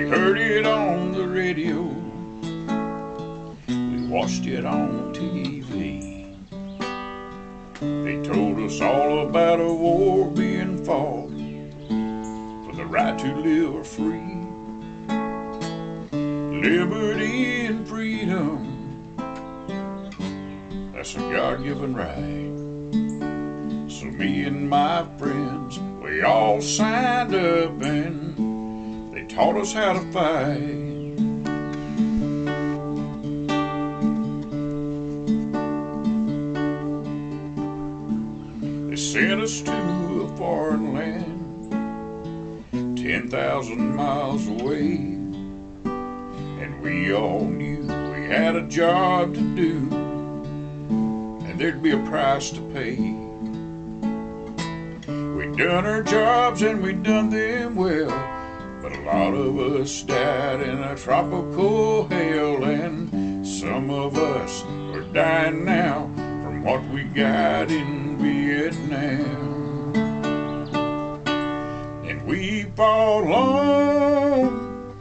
Heard it on the radio, we watched it on TV. They told us all about a war being fought for the right to live free. Liberty and freedom, that's a God-given right. So me and my friends, we all signed up and taught us how to fight. They sent us to a foreign land, 10,000 miles away, and we all knew we had a job to do, and there'd be a price to pay. We'd done our jobs and we'd done them well, but a lot of us died in a tropical hell, and some of us are dying now from what we got in Vietnam. And we fought long,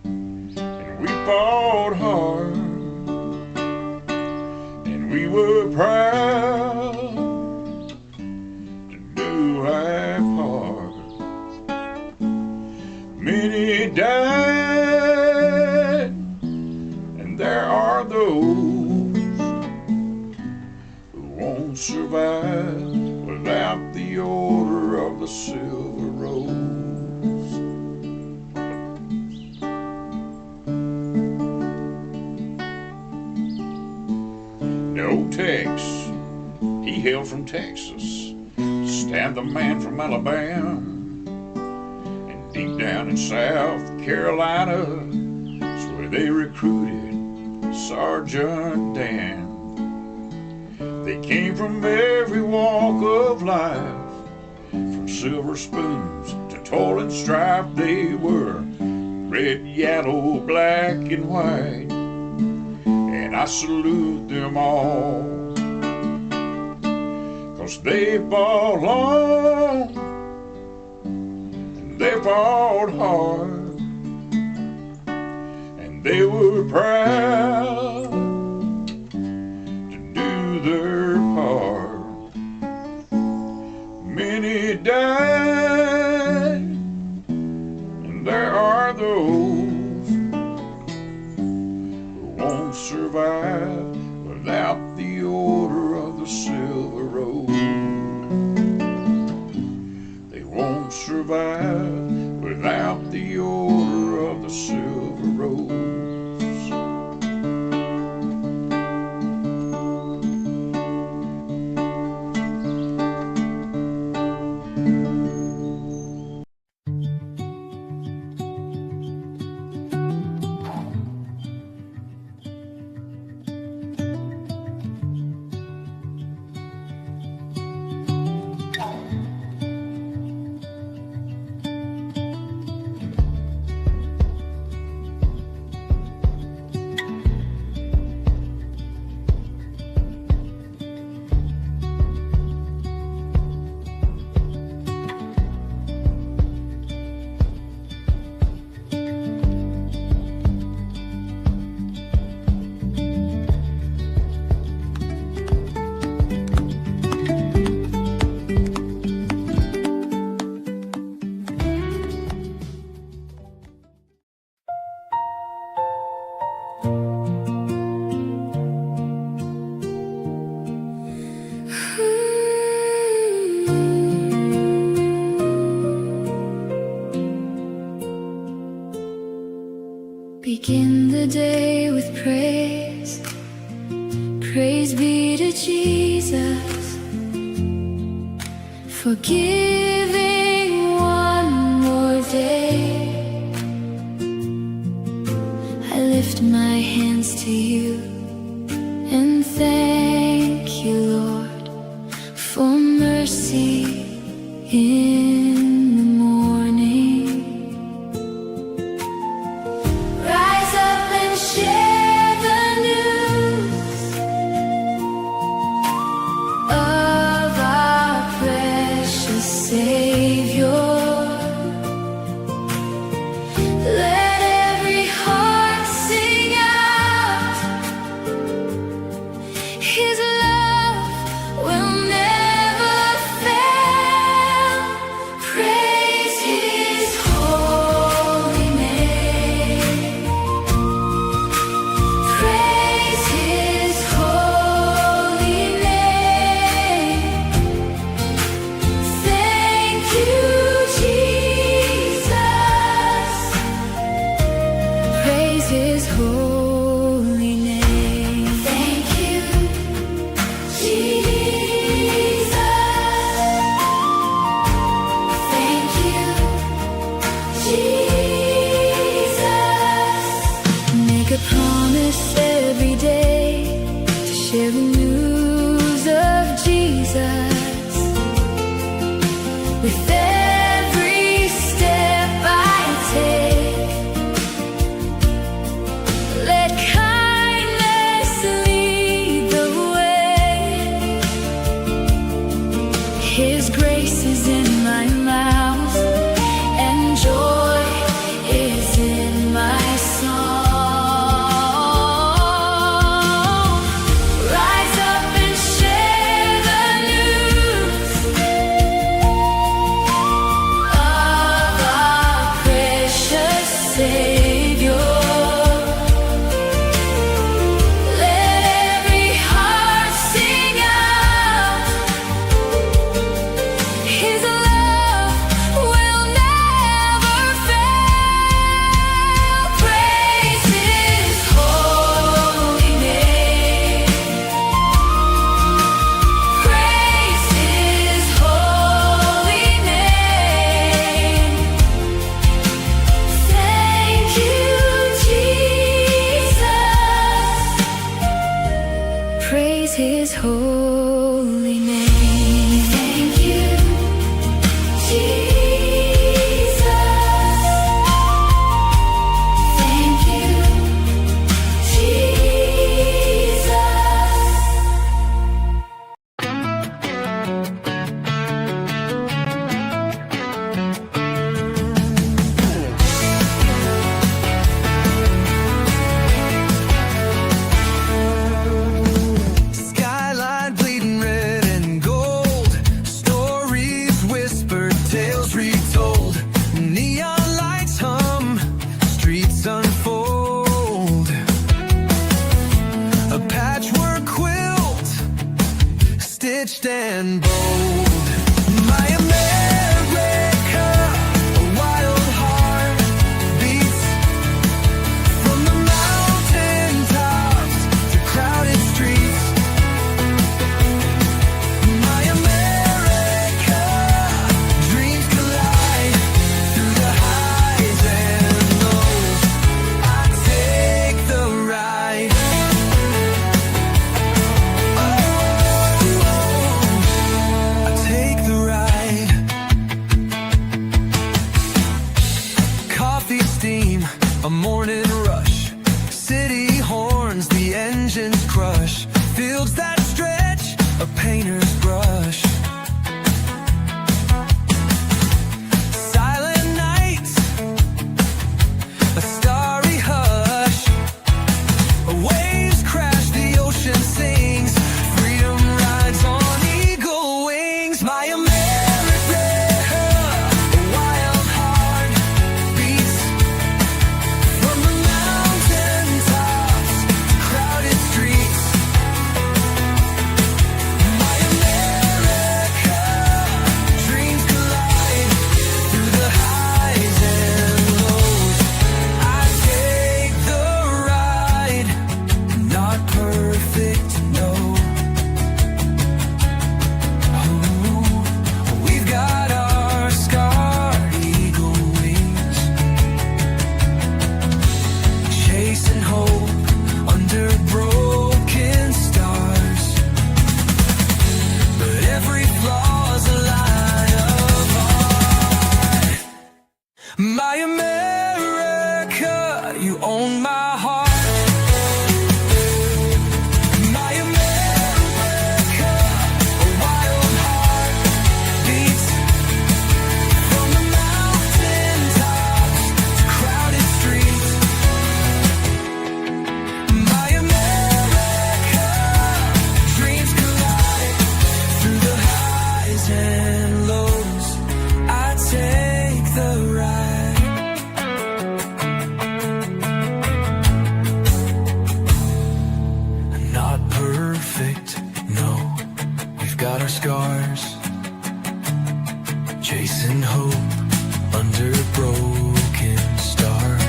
and we fought hard, and we were proud to do our part. Many died, and there are those who won't survive without the Order of the Silver Rose. No Tex, he hailed from Texas, Stan the man from Alabama. Deep down in South Carolina is where they recruited Sergeant Dan. They came from every walk of life, from silver spoons to toil and strife. They were red, yellow, black, and white, and I salute them all, 'cause they fought long, they fought hard, and they were proud to do their part. Many died, and there are those who won't survive without the Order of the Silver Rose. They won't survive without the Order of the Silver Rose. with praise. Praise be to Jesus for giving one more day. I lift my hands to you and thank you, Lord, for mercy in the morning. Rise up and share the news of our precious Savior. Let every heart sing out, His love will never fail. Praise His holy name. Praise His holy name. Thank you, Jesus. Praise His holy name. Thank you, Jesus. Thank you, Jesus. Make a promise every day to share the news of Jesus. With every step I take, let kindness lead the way. His grace is in my mouth and joy is in my song. Rise up and share the news of our precious Savior. Let every heart sing out, His love will never fail. Praise His holy name. Praise His holy name. Thank you, Jesus. Praise His holy name. Thank you, Jesus. Thank you, Skyline bleeding red and gold, stories whispered, tales retold, neon lights hum, streets unfold. A patchwork quilt, stitched and bold. My America, a wild heart beats from the mountain tops to crowded streets. My America, dreams collide through the highs and lows. I take the ride. I take the ride. Coffee steam, a morning rush. City horns, the engines crush. Fields that stretch, a painter's brush. Silent nights, a starry hush. Waves crash, the ocean sings. Freedom rides on eagle wings. My America, a wild heart beats from the mountain tops to crowded streets. My America. our scars, chasing hope under broken stars.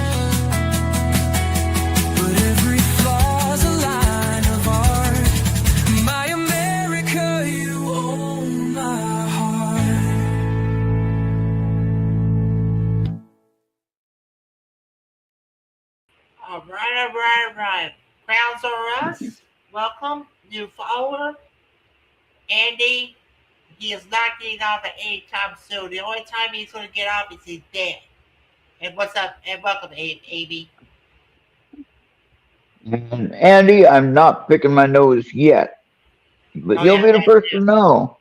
But every flaw's a line of art. My America, you own my heart. All right. Crowns are us. Welcome, new follower. Andy, he is not getting off at any time soon. The only time he's going to get off is he's dead. And what's up? And welcome, AB. And Andy, I'm not picking my nose yet, but you'll be the first to know.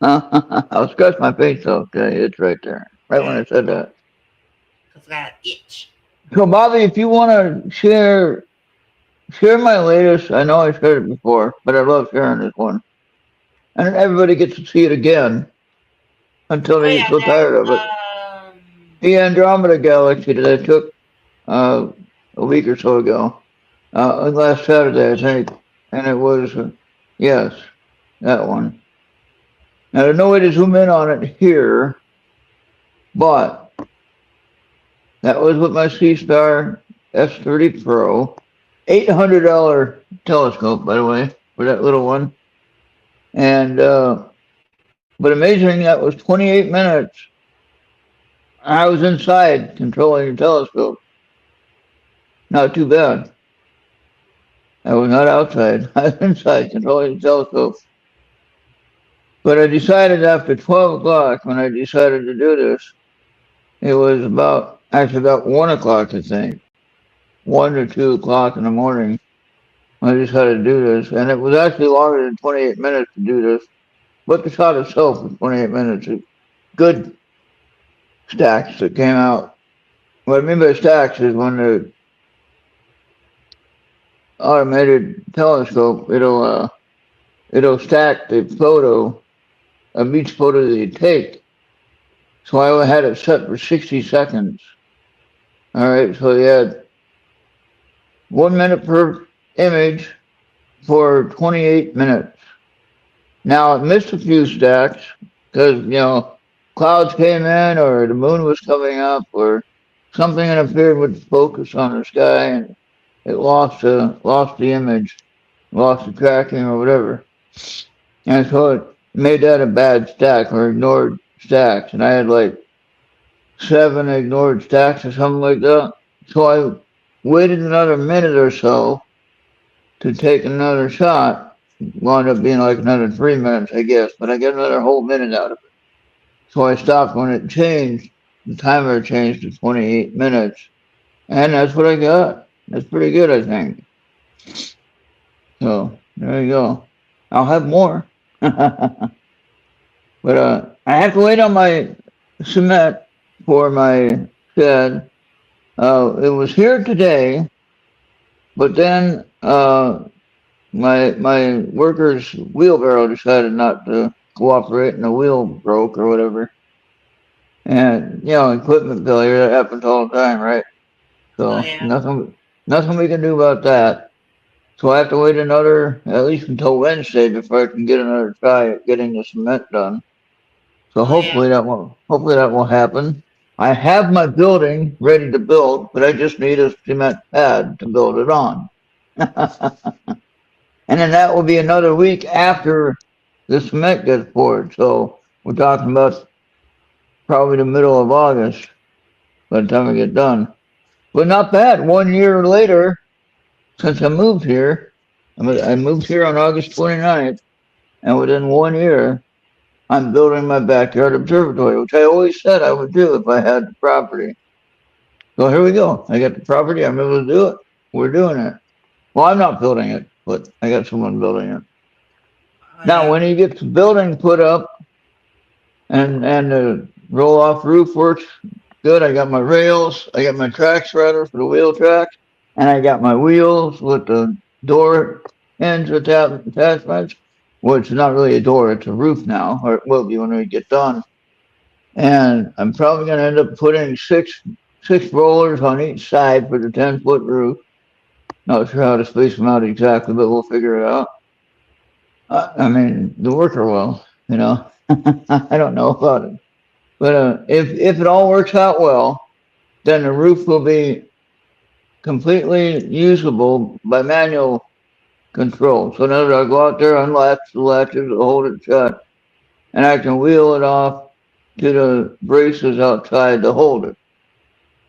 I'll scratch my face. Okay, it's right there, right when I said that. Because I got an itch. So, Bobby, if you want to share my latest. I know I shared it before, but I love sharing this one, and everybody gets to see it again until they get so tired of it. The Andromeda Galaxy that I took a week or so ago, last Saturday, I think, and it was yes, that one. Now, there's no way to zoom in on it here, but that was with my C-Star S30 Pro, $800 telescope, by the way, for that little one. And, but amazing, that was 28 minutes. I was inside controlling the telescope. Not too bad. I was not outside. I was inside controlling the telescope. But I decided after 12 o'clock, when I decided to do this, it was about 1 o'clock, I think. 1 to 2 o'clock in the morning. I decided to do this. And it was actually longer than 28 minutes to do this. But the shot itself was 28 minutes. Good stacks that came out. What I mean by stacks is when the automated telescope, it'll stack the photo of each photo that you take. So I had it set for 60 seconds. All right, so you had 1 minute per image for 28 minutes. Now it missed a few stacks because, clouds came in or the moon was coming up or something interfered with the focus on the sky and it lost the image, lost the tracking or whatever. And so it made that a bad stack or ignored stacks. And I had like 7 ignored stacks or something like that. So I waited another minute or so to take another shot. Wound up being like another 3 minutes, I guess, but I got another whole minute out of it. So I stopped when it changed. The timer changed to 28 minutes. And that's what I got. That's pretty good, I think. So there you go. I'll have more. But I have to wait on my cement for my shed. It was here today, but then my worker's wheelbarrow decided not to cooperate and the wheel broke or whatever. And equipment failure, that happens all the time, right? So nothing we can do about that. So I have to wait at least until Wednesday before I can get another try at getting the cement done. So hopefully that will happen. I have my building ready to build, but I just need a cement pad to build it on. And then that will be another week after the cement gets poured. So we're talking about probably the middle of August by the time we get done. But not bad. 1 year later, since I moved here, I moved here on August 29th, and within 1 year, I'm building my backyard observatory, which I always said I would do if I had the property. So here we go. I got the property. I'm able to do it. We're doing it. Well, I'm not building it, but I got someone building it. Now, when he gets the building put up and the roll-off roof works good, I got my rails, I got my track shredder for the wheel track, and I got my wheels with the door hinge attachments, which is not really a door, it's a roof now, or it will be when we get done. And I'm probably going to end up putting six rollers on each side for the 10-foot roof. Not sure how to space them out exactly, but we'll figure it out. I mean, the worker will, you know. I don't know about it. But if it all works out well, then the roof will be completely usable by manual control. So now I go out there, unlatch the latches, hold it shut, and I can wheel it off to the braces outside to hold it.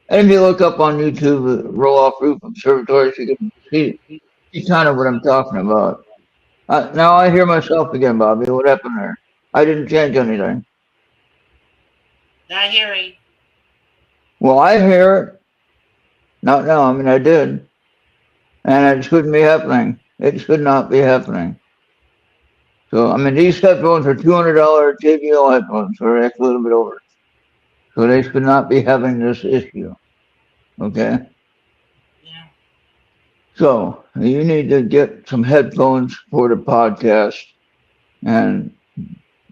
And if you look up on YouTube, roll off roof observatories, you can see kind of what I'm talking about. Now I hear myself again, Bobby. What happened there? I didn't change anything. Not hearing. Well, I hear it. Not now. I mean, I did. And it shouldn't be happening. It should not be happening. So, I mean, these headphones are $200 JBL headphones, or a little bit over. So they should not be having this issue. Okay? Yeah. So, you need to get some headphones for the podcast. And,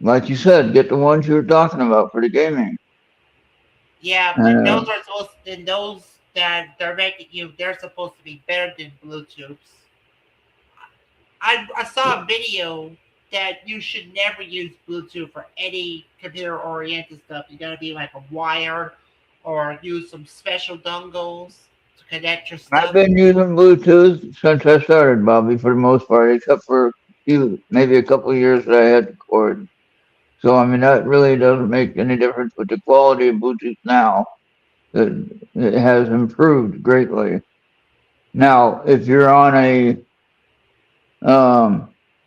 like you said, get the ones you were talking about for the gaming. Yeah, and those are supposed, and those that directed you, they're supposed to be better than Bluetooths. I saw a video that you should never use Bluetooth for any computer-oriented stuff. You gotta be like a wire, or use some special dongles to connect your stuff. I've been using Bluetooth since I started, Bobby, for the most part, except for maybe a couple of years that I had the cord. So, I mean, that really doesn't make any difference with the quality of Bluetooth now. It has improved greatly. Now, if you're on a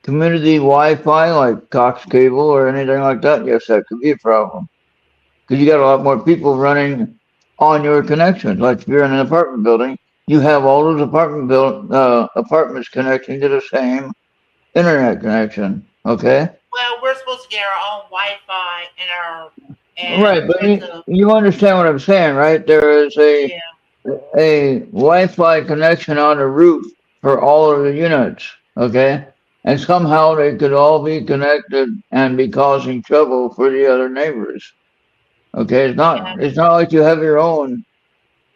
community Wi-Fi like Cox Cable or anything like that, yes, that could be a problem. Because you got a lot more people running on your connections. Like if you're in an apartment building, you have all those apartments connecting to the same internet connection. Okay. Well, we're supposed to get our own Wi-Fi and our Right, but you understand what I'm saying, right? There is a Wi-Fi connection on the roof for all of the units, okay? And somehow they could all be connected and be causing trouble for the other neighbors. Okay, it's not like you have your own.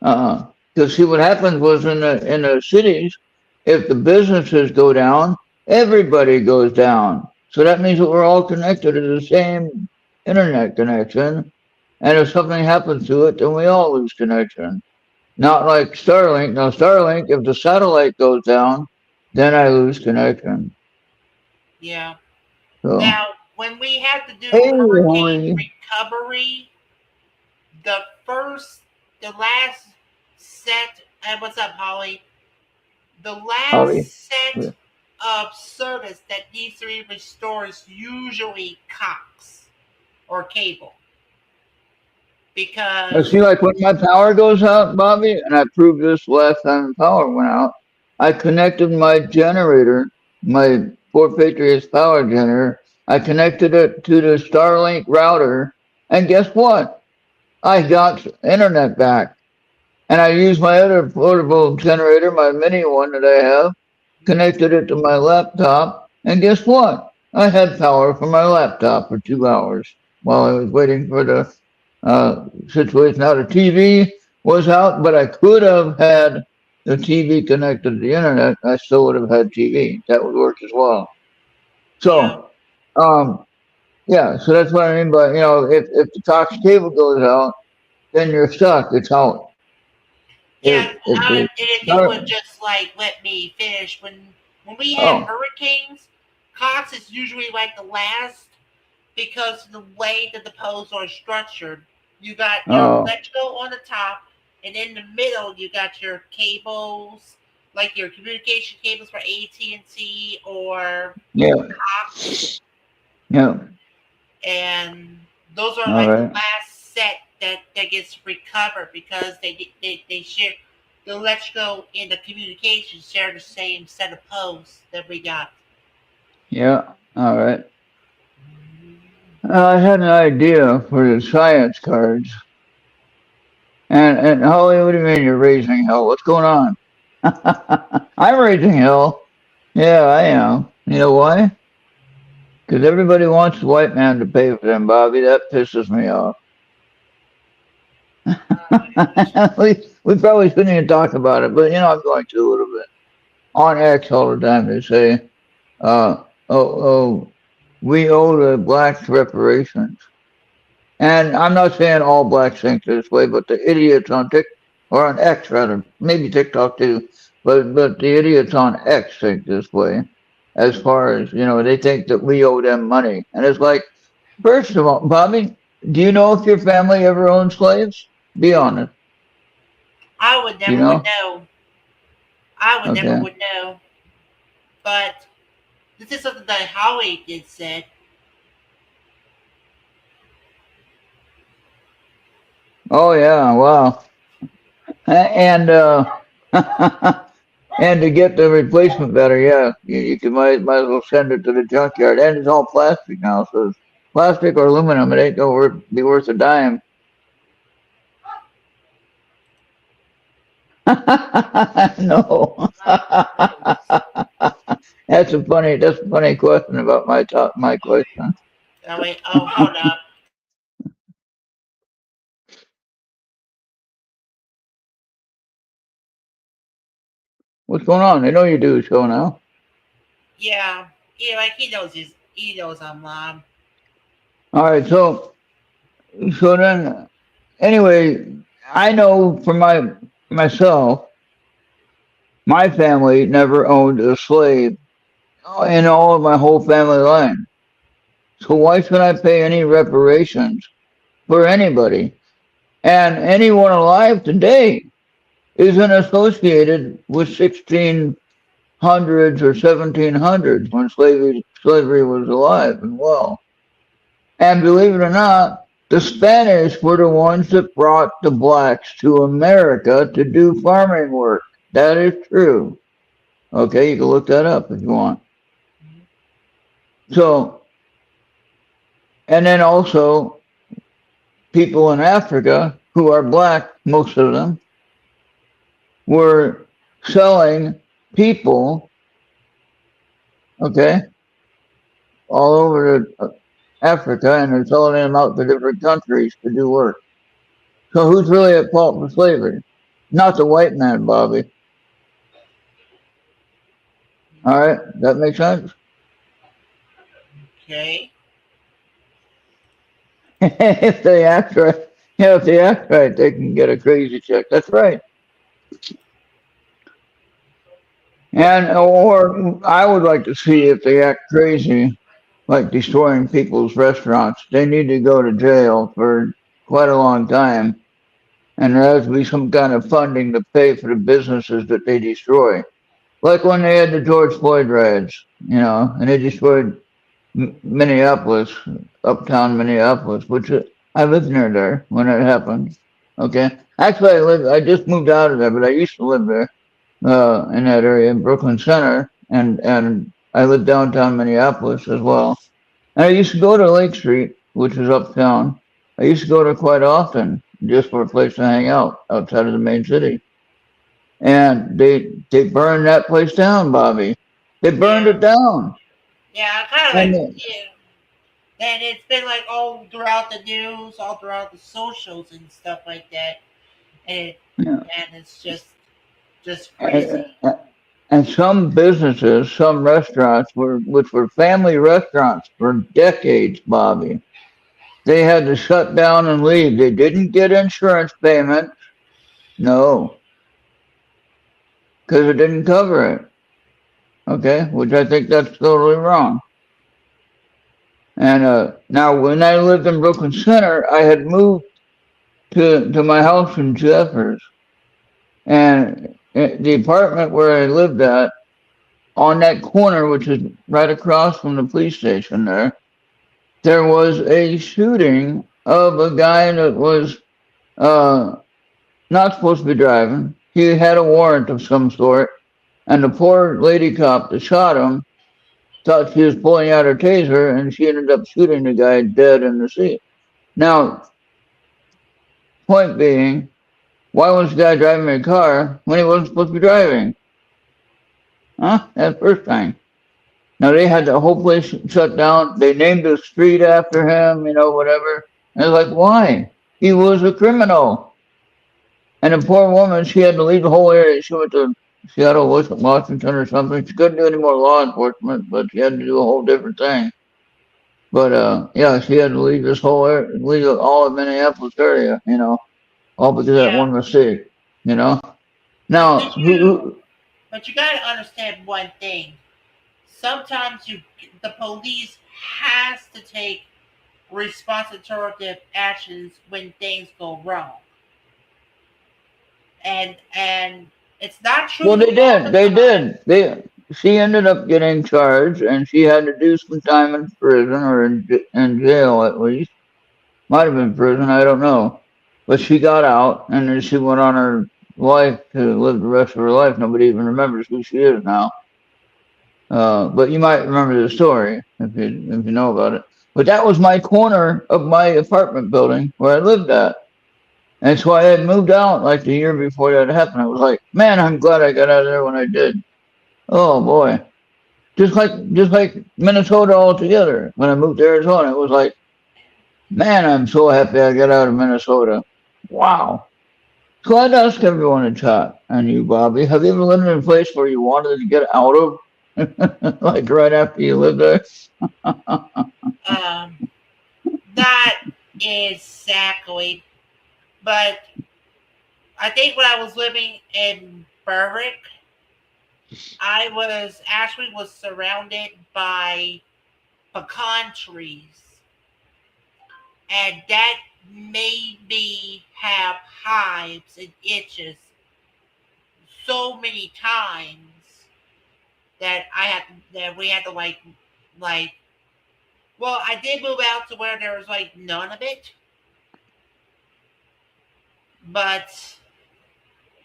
Because see, what happens was in the cities, if the businesses go down, everybody goes down. So that means that we're all connected to the same internet connection, and if something happens to it, then we all lose connection. Not like Starlink. Now, Starlink, if the satellite goes down, then I lose connection. Yeah. So, now, when we had to do hurricane recovery, the last set, and what's up, Holly? The last set of service that needs to be restored is usually Cox or cable. Because see, like when my power goes out, Bobby, and I proved this last time the power went out, I connected my generator, my Fort Patriots power generator, I connected it to the Starlink router, and guess what? I got internet back. And I used my other portable generator, my mini one that I have, connected it to my laptop, and guess what? I had power for my laptop for 2 hours while I was waiting for the situation. Now the TV was out, but I could have had the TV connected to the internet. I still would have had TV. That would work as well. So, yeah, so that's what I mean by, if the Cox cable goes out, then you're stuck. It's out. Yeah, and if you would just like let me finish, when we have hurricanes, Cox is usually like the last because of the way that the poles are structured. You got your electrical on the top, and in the middle you got your cables, like your communication cables for AT&T or Cox. Yeah. And those are like the last set that gets recovered because they share the electrical and the communication share the same set of poles that we got. Yeah. All right. I had an idea for the science cards. And Holly, what do you mean you're raising hell? What's going on? I'm raising hell. Yeah, I am. You know why? Because everybody wants the white man to pay for them, Bobby. That pisses me off. we probably shouldn't even talk about it, but I'm going to a little bit. On X all the time they say, oh, we owe the blacks reparations. And I'm not saying all blacks think this way, but the idiots on Tik or on X rather, maybe TikTok too, but the idiots on X think this way. As far as they think that we owe them money, and it's like, first of all, Bobby, do you know if your family ever owned slaves? Be honest. I would Do you never would know? know. I would never Okay. would know. But this is something that Howie did said. Oh yeah. Wow. And and to get the replacement better, yeah, you can might as well send it to the junkyard. And it's all plastic now, so it's plastic or aluminum. It ain't gonna be worth a dime. No. That's a funny question about my question. Oh wait, oh hold up. What's going on? I know you do a show now. Yeah, yeah, like he knows I'm All right, so then anyway, I know for myself, my family never owned a slave in all of my whole family line. So why should I pay any reparations for anybody? And anyone alive today isn't associated with 1600s or 1700s when slavery was alive and well. And believe it or not, the Spanish were the ones that brought the blacks to America to do farming work. That is true. Okay, you can look that up if you want. So, and then also people in Africa who are black, most of them, were selling people, okay, all over Africa, and they're selling them out to different countries to do work. So who's really at fault for slavery? Not the white man, Bobby. All right, that makes sense. okay. If they act right, if they act right, they can get a crazy check. That's right. And or I would like to see if they act crazy, like destroying people's restaurants. They need to go to jail for quite a long time, and there has to be some kind of funding to pay for the businesses that they destroy. Like when they had the George Floyd riots, and they destroyed Minneapolis, uptown Minneapolis, which I lived near there when it happened. Okay, actually, I just moved out of there, but I used to live there in that area in Brooklyn Center, and I lived downtown Minneapolis as well. And I used to go to Lake Street, which is uptown. I used to go there quite often just for a place to hang out outside of the main city. And they burned that place down, Bobby. They burned Yeah, it down. yeah, kind of like And yeah. And it's been like all throughout the news, all throughout the socials and stuff like that. And yeah, and it's just and, crazy. and some businesses, some restaurants which were family restaurants for decades, Bobby. They had to shut down and leave. They didn't get insurance payment. No, because it didn't cover it. Okay, which I think that's totally wrong. And now, when I lived in Brooklyn Center, I had moved to my house in Jeffers, and the apartment where I lived at, on that corner, which is right across from the police station there was a shooting of a guy that was uh, not supposed to be driving. He had a warrant of some sort, and the poor lady cop that shot him thought she was pulling out her taser, and she ended up shooting the guy dead in the seat. Now, point being, why was the guy driving a car when he wasn't supposed to be driving? Huh? That's the first time. Now they had the whole place shut down. They named the street after him, whatever. And it's like, why? He was a criminal. And the poor woman, she had to leave the whole area. She went to Seattle, Washington, or something. She couldn't do any more law enforcement, but she had to do a whole different thing. But yeah, she had to leave leave all of Minneapolis area, all because of that Yeah, one mistake, you know. but Now, but you gotta understand one thing. Sometimes the police has to take responsible actions when things go wrong, and it's not well, true they all did, the they time. did, she ended up getting charged, and she had to do some time in prison or in jail at least. Might have been prison, I don't know. But she got out, and then she went on her life to live the rest of her life. Nobody even remembers who she is now. But you might remember the story if you know about it. But that was my corner of my apartment building where I lived at. And so I had moved out like the year before that happened. I was like, man, I'm glad I got out of there when I did. Oh boy. Just like Minnesota altogether. When I moved to Arizona, it was like, man, I'm so happy I got out of Minnesota. Wow. So I'd ask everyone in chat, and you, Bobby, have you ever lived in a place where you wanted to get out of? Like right after you lived there? Um, not exactly, but I think when I was living in Berwick, I was surrounded by pecan trees, and that made me have hives and itches so many times that we had to like well, I did move out to where there was like none of it, but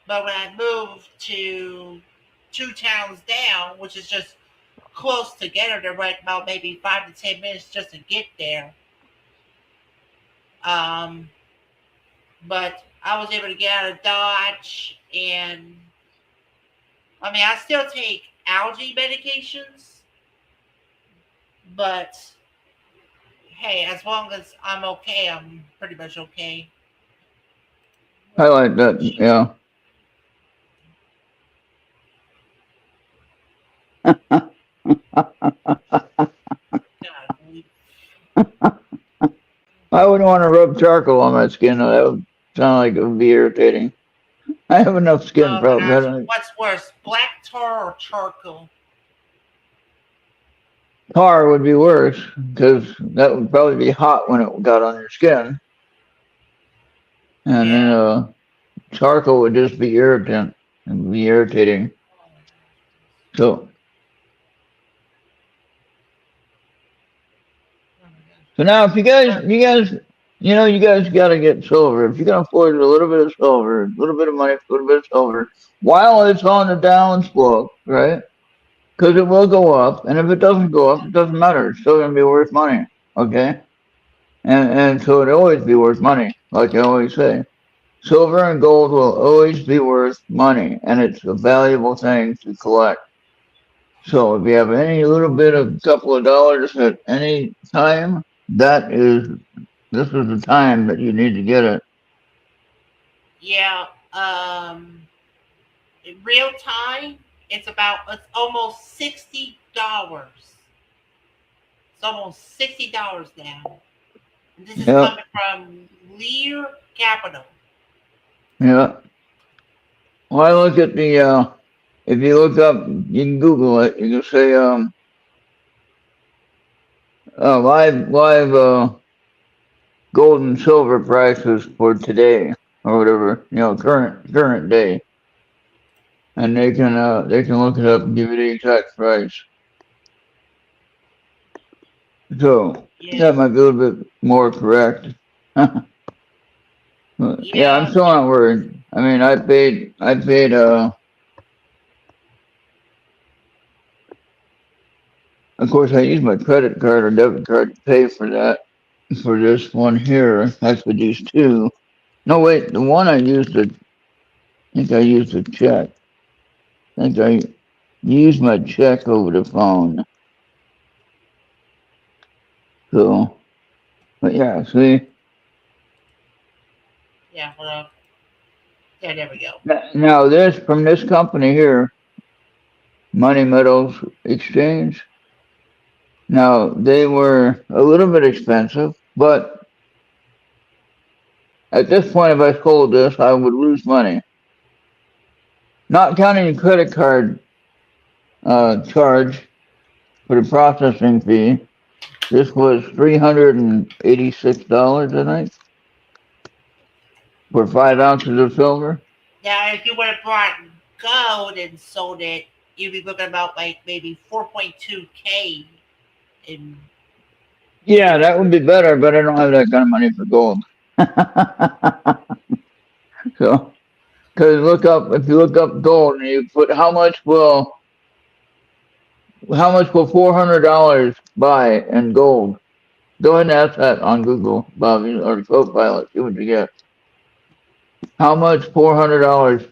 when I moved to two towns down, which is just close together, they're right about maybe 5 to 10 minutes just to get there. Um, but I was able to get out of Dodge, and I mean, I still take allergy medications, but hey, as long as I'm okay, I'm pretty much okay. I like that, yeah. God, I wouldn't want to rub charcoal on my skin. Though. That would sound like it would be irritating. I have enough skin oh my problems. gosh, what's worse, black tar or charcoal? Tar would be worse because that would probably be hot when it got on your skin, and then Yeah. charcoal would just be irritant and be irritating. So, so now if you guys got to get silver. If you can afford a little bit of silver, a little bit of money, a little bit of silver, while it's on the down slope, right? Because it will go up, and if it doesn't go up, it doesn't matter. It's still going to be worth money, okay? And so it'll always be worth money, like I always say. Silver and gold will always be worth money, and it's a valuable thing to collect. So if you have any little bit of couple of dollars at any time, this is the time that you need to get it. Yeah. In real time, it's almost $60. It's almost $60 now. And this is Yep, coming from Lear Capital. yeah. Well, I look at the if you look up, you can Google it. You can say live gold and silver prices for today or whatever, current day, and they can look it up and give you the exact price. So Yeah. that might be a little bit more correct. Yeah, I'm Yeah. still not worried. I mean, I paid. Of course, I used my credit card or debit card to pay for that for this one here. Actually, these two. No, wait, the one I think I used a check. I think I used my check over the phone. So, but yeah, see, Yeah. Hold on. Yeah, there we go. Now this from this company here, Money Metals Exchange. Now they were a little bit expensive, but at this point, if I sold this, I would lose money. Not counting the credit card charge for the processing fee. This was $386, I think, for 5 ounces of silver. Now, if you would have brought gold and sold it, you'd be looking about like maybe 4.2K in. Yeah, that would be better, but I don't have that kind of money for gold. So, because if you look up gold and you put how much will $400 buy in gold? Go ahead and ask that on Google, Bobby, or Copilot. See what you get. How much $400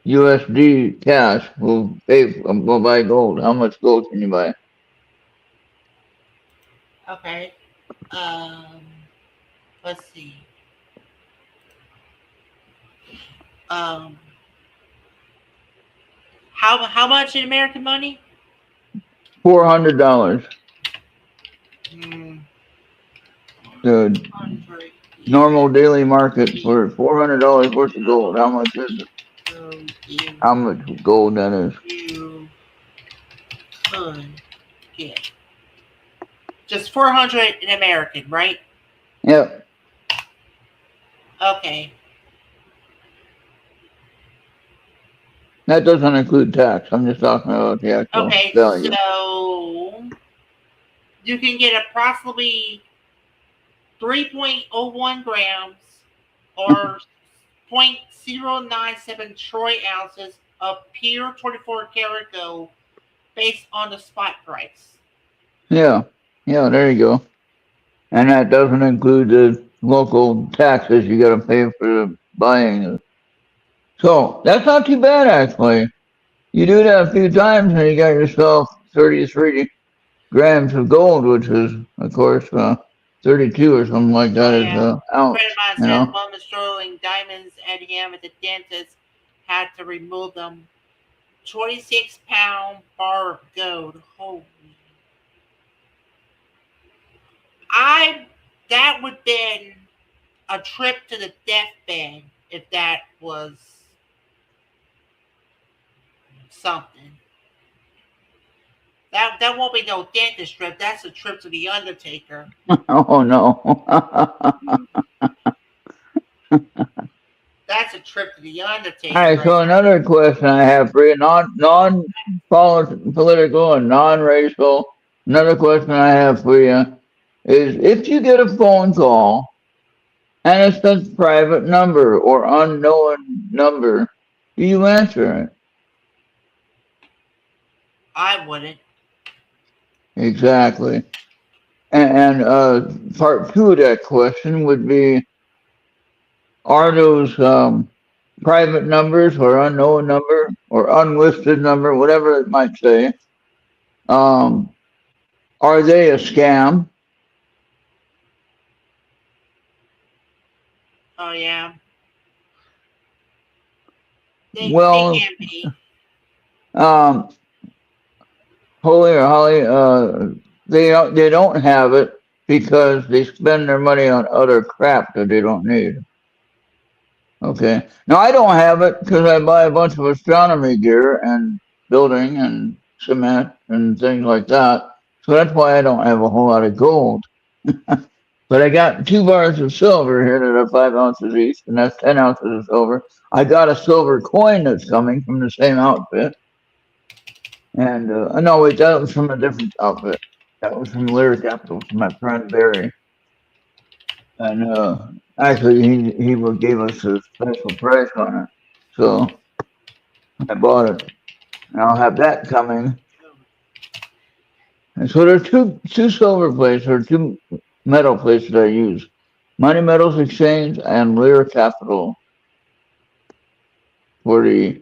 USD cash will buy gold? How much gold can you buy? Okay. Let's see. How much in American money? $400. The normal daily market for $400 worth of gold. How much is it? How much gold that is? You could get just 400 in American, right? Yep. Okay. That doesn't include tax. I'm just talking about the actual value. So you can get approximately 3.01 grams or 0.097 troy ounces of pure 24 karat gold based on the spot price. Yeah, there you go. And that doesn't include the local taxes you got to pay for the buying. So that's not too bad, actually. You do that a few times and you got yourself 33 grams of gold, which is, of course, 32 or something like that is an ounce. A friend of mine said one was throwing diamonds at him at the dentist, had to remove them. 26-pound bar of gold. Holy. That would have been a trip to the deathbed if that was something. That won't be no dentist trip. That's a trip to the Undertaker. Oh no. That's a trip to the Undertaker. All right, so another question I have for you, non-political and non-racial. Another question I have for you is if you get a phone call and it's a private number or unknown number, do you answer it? I wouldn't. Exactly. And part two of that question would be, are those private numbers or unknown number or unlisted number, whatever it might say, are they a scam? Oh, yeah. They can be. Holy or Holly, they don't have it because they spend their money on other crap that they don't need. Okay. Now I don't have it because I buy a bunch of astronomy gear and building and cement and things like that. So that's why I don't have a whole lot of gold. But I got 2 bars of silver here that are 5 ounces each, and that's 10 ounces of silver. I got a silver coin that's coming from the same outfit. And no, wait, that was from a different outfit. That was from Lyric Capital, from my friend Barry. And actually, he gave us a special price on it. So I bought it. And I'll have that coming. And so there are two silver plates, or 2 metal plates that I use. Money Metals Exchange and Lyric Capital for the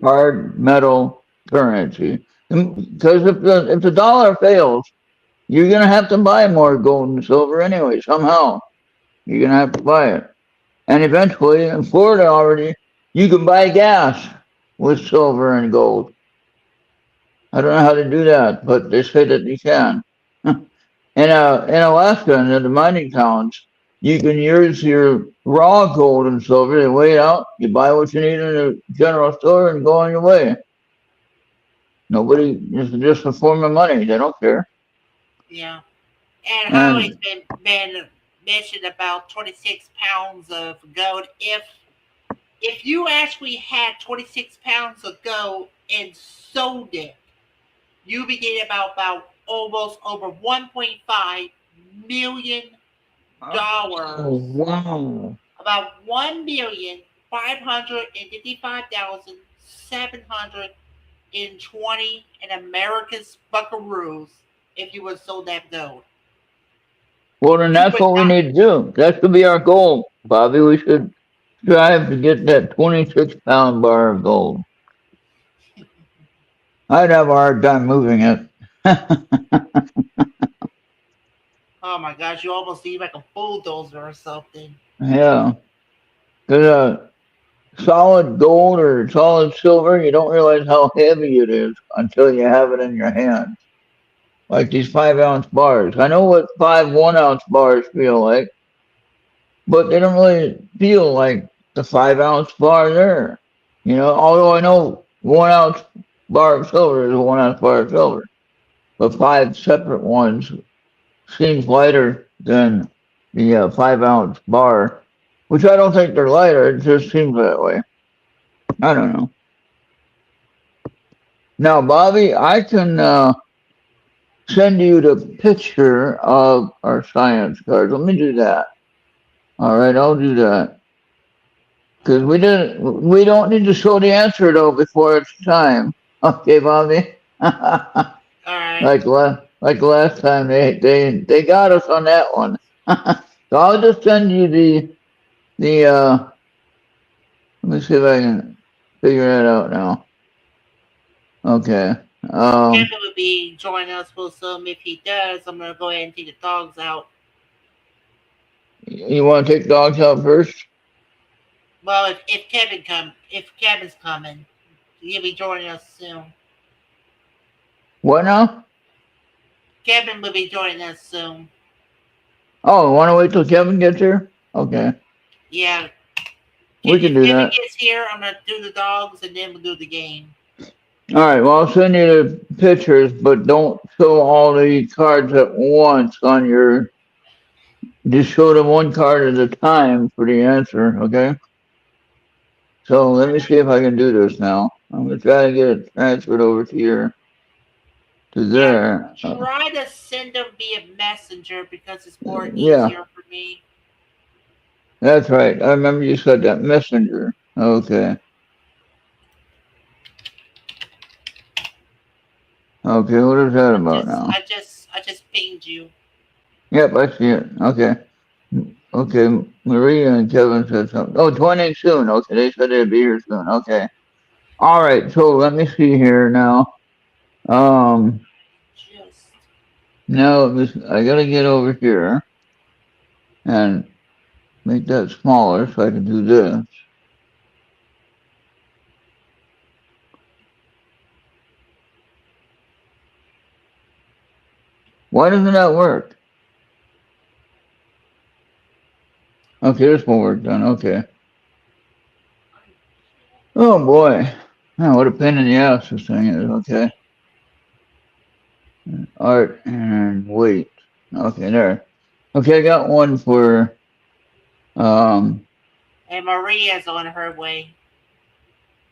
hard metal currency. Because if the dollar fails, you're gonna have to buy more gold and silver anyway. Somehow, you're gonna have to buy it. And eventually, in Florida already, you can buy gas with silver and gold. I don't know how to do that, but they say that you can. In Alaska, in the mining towns, you can use your raw gold and silver. They weigh it out. You buy what you need in the general store and go on your way. Nobody, it's just a form of money. They don't care. Yeah. And Holly's And been mentioned about 26 pounds of gold. If you actually had 26 pounds of gold and sold it, you be getting about almost over 1.5 million oh, dollars. wow. About 1,555,720 in America's buckaroos if you would have sold that gold. Well, then You that's would what we not. need to do. That should be our goal, Bobby. We should strive to get that 26-pound bar of gold. I'd have a hard time moving it. Oh my gosh, you almost need like a bulldozer or something. Yeah. Because solid gold or solid silver, you don't realize how heavy it is until you have it in your hand. Like these 5-ounce bars. I know what 5 1-ounce bars feel like, but they don't really feel like the 5-ounce bar there. Although I know 1-ounce bar of silver is a 1-ounce bar of silver, but 5 separate ones seems lighter than the 5-ounce bar, which I don't think they're lighter. It just seems that way. I don't know. Now, Bobby, I can send you the picture of our science cards. Let me do that. All right, I'll do that. Because we don't need to show the answer though before it's time. Okay, Bobby. All right. like last time they got us on that one. So I'll just send you the let me see if I can figure that out now. Okay. Kevin will be joining us for some. If he does, I'm gonna go ahead and take the dogs out. You want to take dogs out first? Well, if Kevin's coming, he'll be joining us soon. What now? Kevin will be joining us soon. Oh, want to wait till Kevin gets here? Okay, Yeah. we can If do Kevin that. gets here, I'm gonna do the dogs and then we'll do the game. All right. Well, I'll send you the pictures, but don't show all the cards at once on your. Just show them one card at a time for the answer. Okay. So let me see if I can do this now. I'm gonna try to get it transferred over to Yeah, there. try to send them via messenger because it's more Yeah, easier for me. that's right. I remember you said that messenger. Okay. Okay. What is that about now? I just pinged you. Yep, I see it. Okay. Okay. Maria and Kevin said something. Oh, joining soon. Okay. They said they'd be here soon. Okay. All right. So let me see here now. Um. Just Now I gotta get over here and make that smaller so I can do this. Why doesn't that work? Okay, this won't work then. Okay. Oh boy. Oh, what a pain in the ass this thing is. Okay. Art and wait. Okay, there. Okay, I got one for um and Maria's on her way.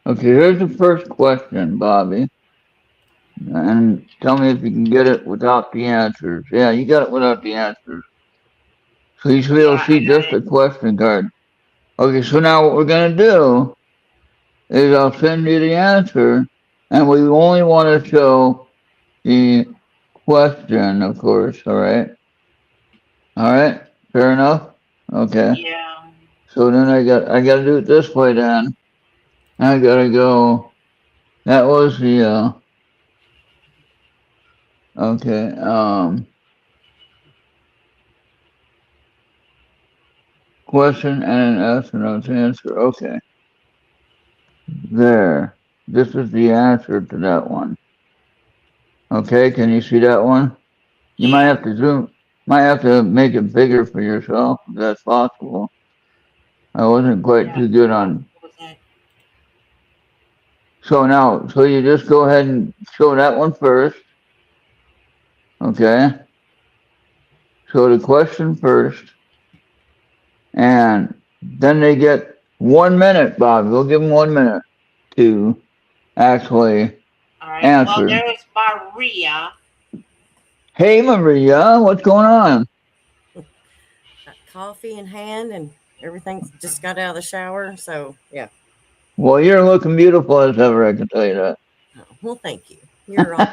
okay, here's the first question, Bobby. And tell me if you can get it without the answers. Yeah, you got it without the answers. So you should be Yeah, able to I see got just it. the question card. Okay, so now what we're gonna do is I'll send you the answer, and we only want to show the question, of course. All right, fair enough. Okay, Yeah. so then I got to do it this way. Then I gotta go. That was the okay. question and an astronaut's answer. Okay. There. This is the answer to that one. Okay, can you see that one? You might have to zoom, might have to make it bigger for yourself if that's possible. I wasn't quite too good on. So now, so you just go ahead and show that one first. Okay. Show the question first. And then they get 1 minute, Bob. We'll give them 1 minute to actually answer. Well, there's Maria. Hey, Maria, what's going on? Got coffee in hand and everything. Just got out of the shower. So, yeah. Well, you're looking beautiful as ever, I can tell you that. Oh, well, thank you. You're all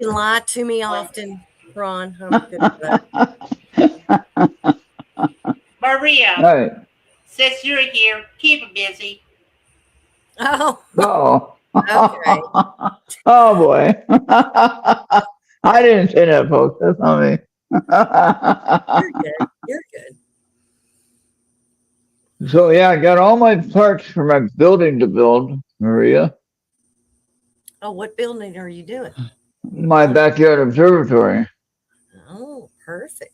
you can lie to me often, Ron. I'm good at that. Maria, All right. since you're here, keep it busy. Oh, Oh. okay. Oh, boy. I didn't say that, folks. That's not me. You're good. You're good. So, yeah, I got all my parts for my building to build, Maria. Oh, what building are you doing? My backyard observatory. Oh, perfect.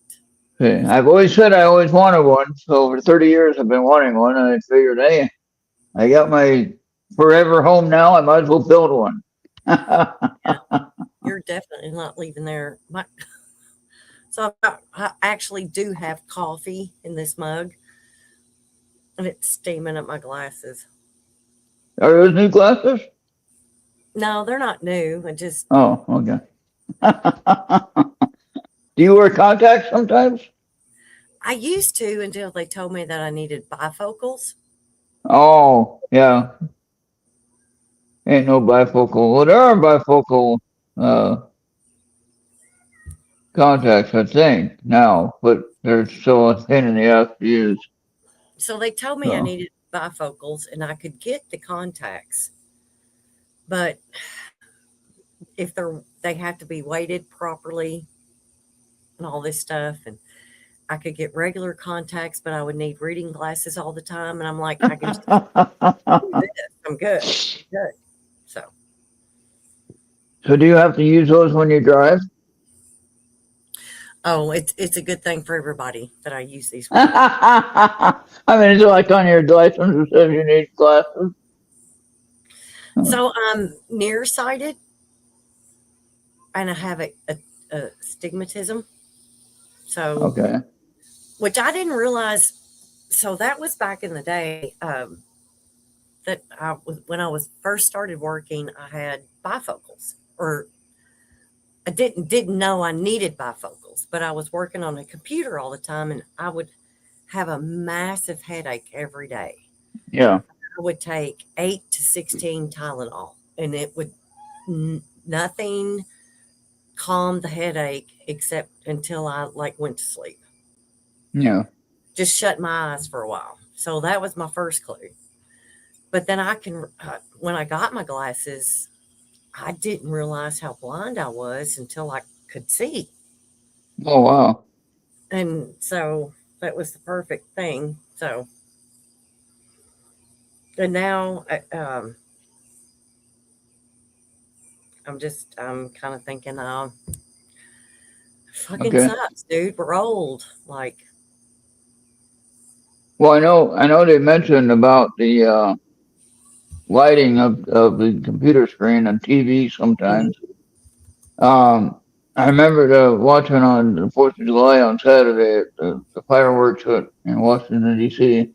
Okay. I've always said I always wanted one. So, for 30 years, I've been wanting one. And I figured, hey, I got my forever home now. I might as well build one. You're definitely not leaving there. So I actually do have coffee in this mug, and it's steaming up my glasses. Are those new glasses? No, they're not new. I just Oh, okay. Do you wear contacts sometimes? I used to until they told me that I needed bifocals. Oh, yeah. Ain't no bifocal. Well, there are bifocal contacts, I think, now, but they're still a pain in the ass to use. So they told me I Oh. needed bifocals and I could get the contacts, but if they have to be weighted properly and all this stuff, and I could get regular contacts, but I would need reading glasses all the time. And I'm like, I can just do this. I'm good. Good. So do you have to use those when you drive? Oh, it's a good thing for everybody that I use these. I mean, is it like on your license it says you need glasses? So I'm nearsighted, and I have a stigmatism. So, Okay. which I didn't realize. So that was back in the day. That when I was first started working, I had bifocals, or I didn't know I needed bifocals, but I was working on a computer all the time, and I would have a massive headache every day. Yeah. I would take 8 to 16 Tylenol, and it would nothing calmed the headache except until I went to sleep. Yeah. Just shut my eyes for a while. So that was my first clue. But then when I got my glasses, I didn't realize how blind I was until I could see. Oh, wow. And so that was the perfect thing. So, and now I'm kind of thinking, fucking Okay. sucks, dude. We're old. Like, Well, I know they mentioned about the lighting of the computer screen on TV sometimes. I remember watching on the 4th of July on Saturday the fireworks in Washington, D.C.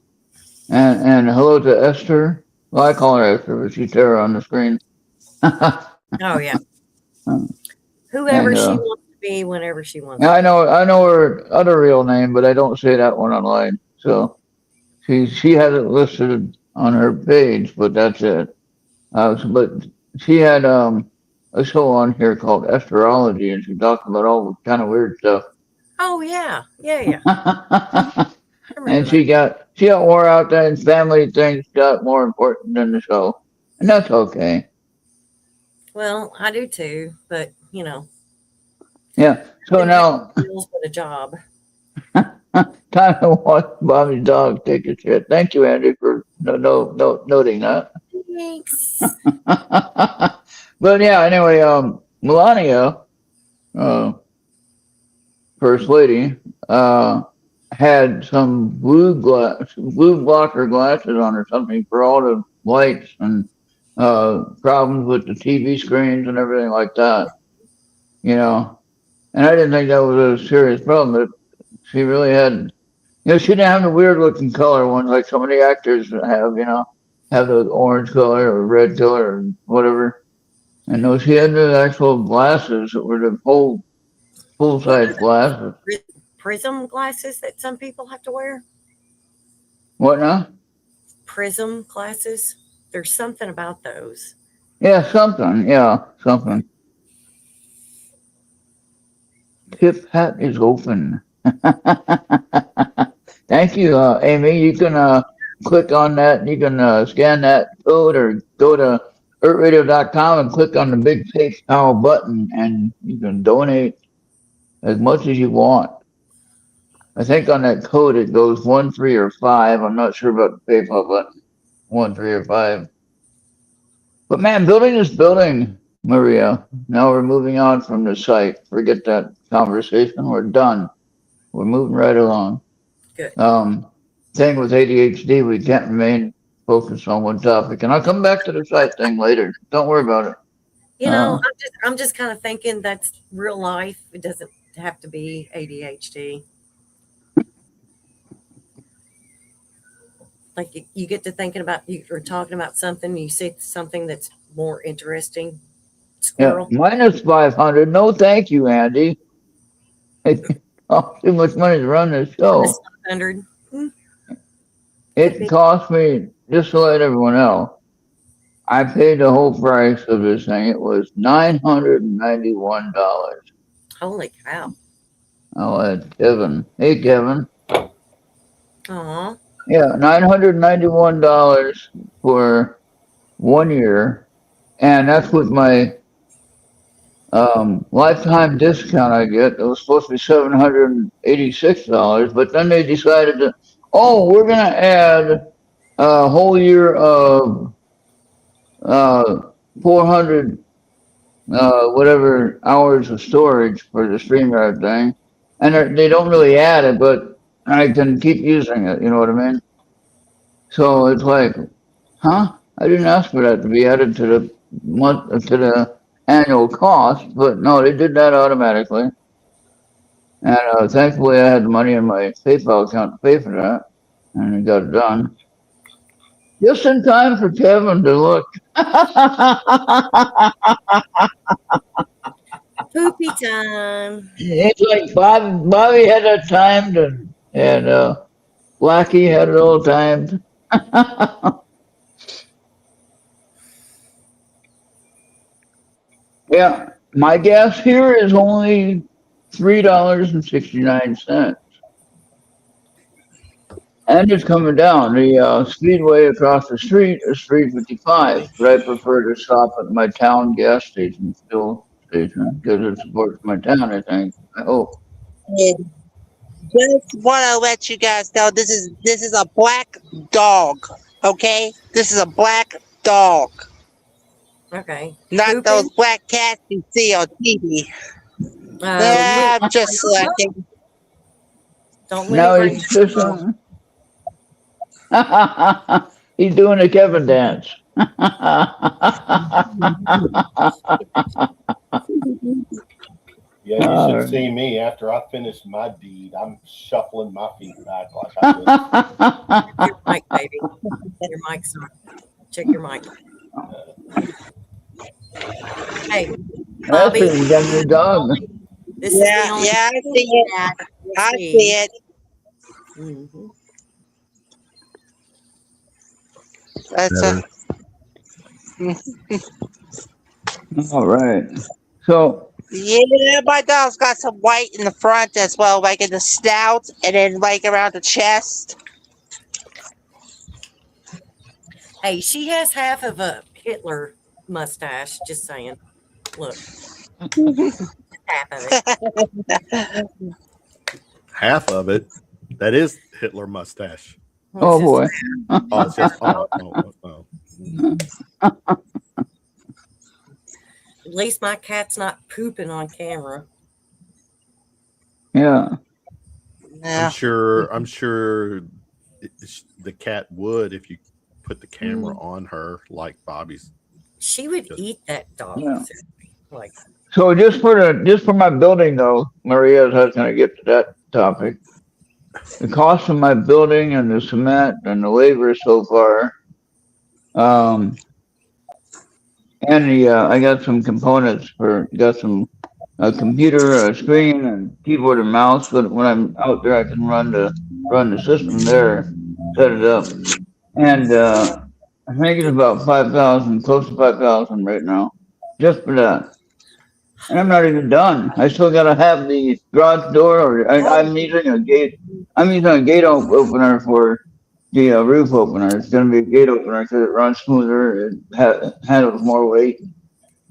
And hello to Esther. Well, I call her Esther, but she's there on the screen. oh yeah, whoever And, she wants to be, whenever she wants. I know her other real name, but I don't say that one online. So she has it listed on her page, but that's it. But she had a show on here called Astrology, and she talked about all kind of weird stuff. Oh yeah. I remember And she that. got wore out, and family things got more important than the show, and that's okay. Well, I do too, but you know. Yeah. So now, bills but a job. time to watch Bobby's dog take a shit. Thank you, Andy, for noting that. Thanks. But yeah, anyway, Melania, uh, First Lady, had some blue blocker glasses on or something for all the lights and problems with the TV screens and everything like that. You know, and I didn't think that was a serious problem, but she really had. You know, she didn't have the weird looking color ones like some of the actors have. You know, have the orange color or red color or whatever. And no, she had the actual glasses that were the full size glasses. Prism glasses that some people have to wear. What now? Prism glasses. There's something about those. Yeah, something. Yeah, something. Tip hat is open. Thank you, Amy. You can click on that. You can scan that code or go to ERRTradio.com and click on the big PayPal button, and you can donate as much as you want. I think on that code it goes 1, 3, or 5. I'm not sure about the PayPal button. 1, 3, or 5. But man, building this building, Maria. Now we're moving on from the site. Forget that conversation. We're done. We're moving right along. Good. Thing with ADHD, we can't remain focused on one topic. And I'll come back to the site thing later. Don't worry about it. You know, I'm just kind of thinking that's real life. It doesn't have to be ADHD. Like you get to thinking about, you're talking about something, you see something that's more interesting. Squirrel. Yeah, minus 500. No, thank you, Andy. It costs too much money to run this show. 100. It cost me, just to let everyone know, I paid the whole price of this thing. It was $991. Holy cow. I'll add Kevin. Hey, Kevin. Aw. Yeah, $991 for 1 year. And that's with my lifetime discount I get. It was supposed to be $786, but then they decided to, we're going to add a whole year of 400 whatever hours of storage for the StreamYard thing. And they don't really add it, but I can keep using it, you know what I mean? So it's like, I didn't ask for that to be added to the annual cost, but no, they did that automatically. And thankfully I had the money in my PayPal account to pay for that, and it got it done. Just in time for Kevin to look. Poopy time. It's like Bobby had that timed, and Blackie had it all timed. Yeah, my gas here is only $3.69. And it's coming down. The speedway across the street is $3.55, but I prefer to stop at my town gas station, fuel station, because it supports my town, I think. I hope. Just want to let you guys know this is a black dog. Okay, this is a black dog. Okay. Not Pooping? those black cats you see on TV. I'm just looking. Don't Now let he's fishing. He's doing a Kevin dance. Yeah, you should see me after I finish my deed. I'm shuffling my feet back like I do. your mic, baby. Your mic's on. Check your mic. Hey, Bobby. You got your dog. This is the only I see it. I see it. Mm-hmm. That's All right. So yeah, my dog's got some white in the front as well, like in the snout, and then like around the chest. Hey, she has half of a Hitler mustache. Just saying. Look. Half of it. Half of it. That is Hitler mustache. Oh boy. Oh, it's just At least my cat's not pooping on camera. Yeah. I'm sure the cat would if you put the camera on her like Bobby's. She would eat that dog. Yeah. Like, So just for my building though, Maria, I was gonna get to that topic. The cost of my building and the cement and the labor so far, and I got some components got some a computer, a screen, and keyboard and mouse. But when I'm out there, I can run the system there, set it up, and I think it's about 5,000, close to 5,000 right now, just for that. And I'm not even done. I still gotta have the garage door, or I'm using a gate. I'm using a gate opener for the roof opener. It's gonna be a gate opener because it runs smoother. It handles more weight,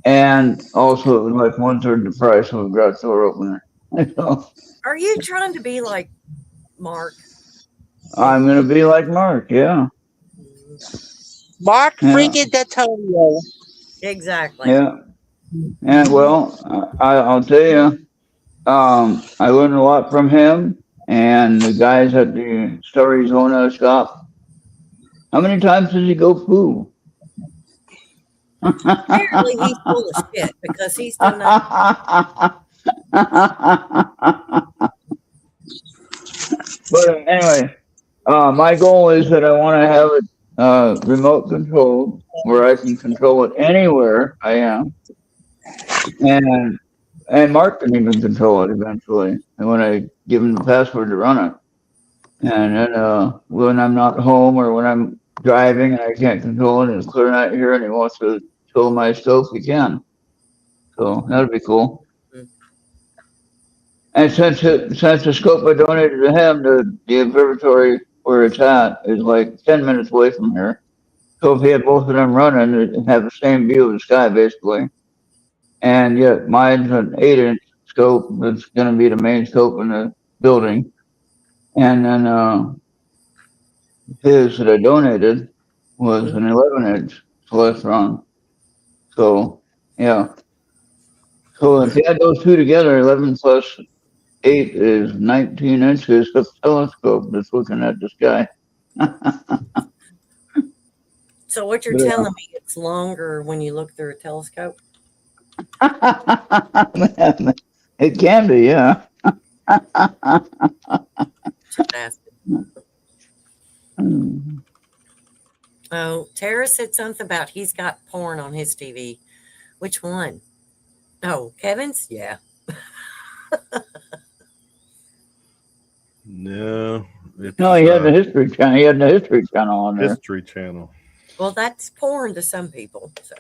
and also it was like 1/3 the price of a garage door opener. So, are you trying to be like Mark? I'm gonna be like Mark, yeah. Mark Yeah. freaking D'Antonio. Exactly. Yeah. And well, I'll tell you, I learned a lot from him and the guys at the Storyzona shop. How many times does he go poo? Apparently, he's full of shit because he's done that. But anyway, my goal is that I want to have it remote controlled where I can control it anywhere I am. And Mark can even control it eventually. And when I give him the password to run it. And then when I'm not home or when I'm driving and I can't control it and it's clear night here and he wants to control my stove, he can. So that'd be cool. And since the scope I donated to him, the observatory where it's at is like 10 minutes away from here. So if he had both of them running, it'd have the same view of the sky basically. And yet mine's an 8-inch scope that's going to be the main scope in the building. And then his that I donated was an 11-inch Celestron. So, yeah. So if you add those two together, 11 plus 8 is 19 inches of telescope that's looking at the sky. So what you're telling me, it's longer when you look through a telescope? It can be, yeah. Oh, Tara said something about he's got porn on his TV. Which one? Oh, Kevin's? Yeah. No. No, he had the History Channel. He had the History Channel on there. History Channel. Well, that's porn to some people. So.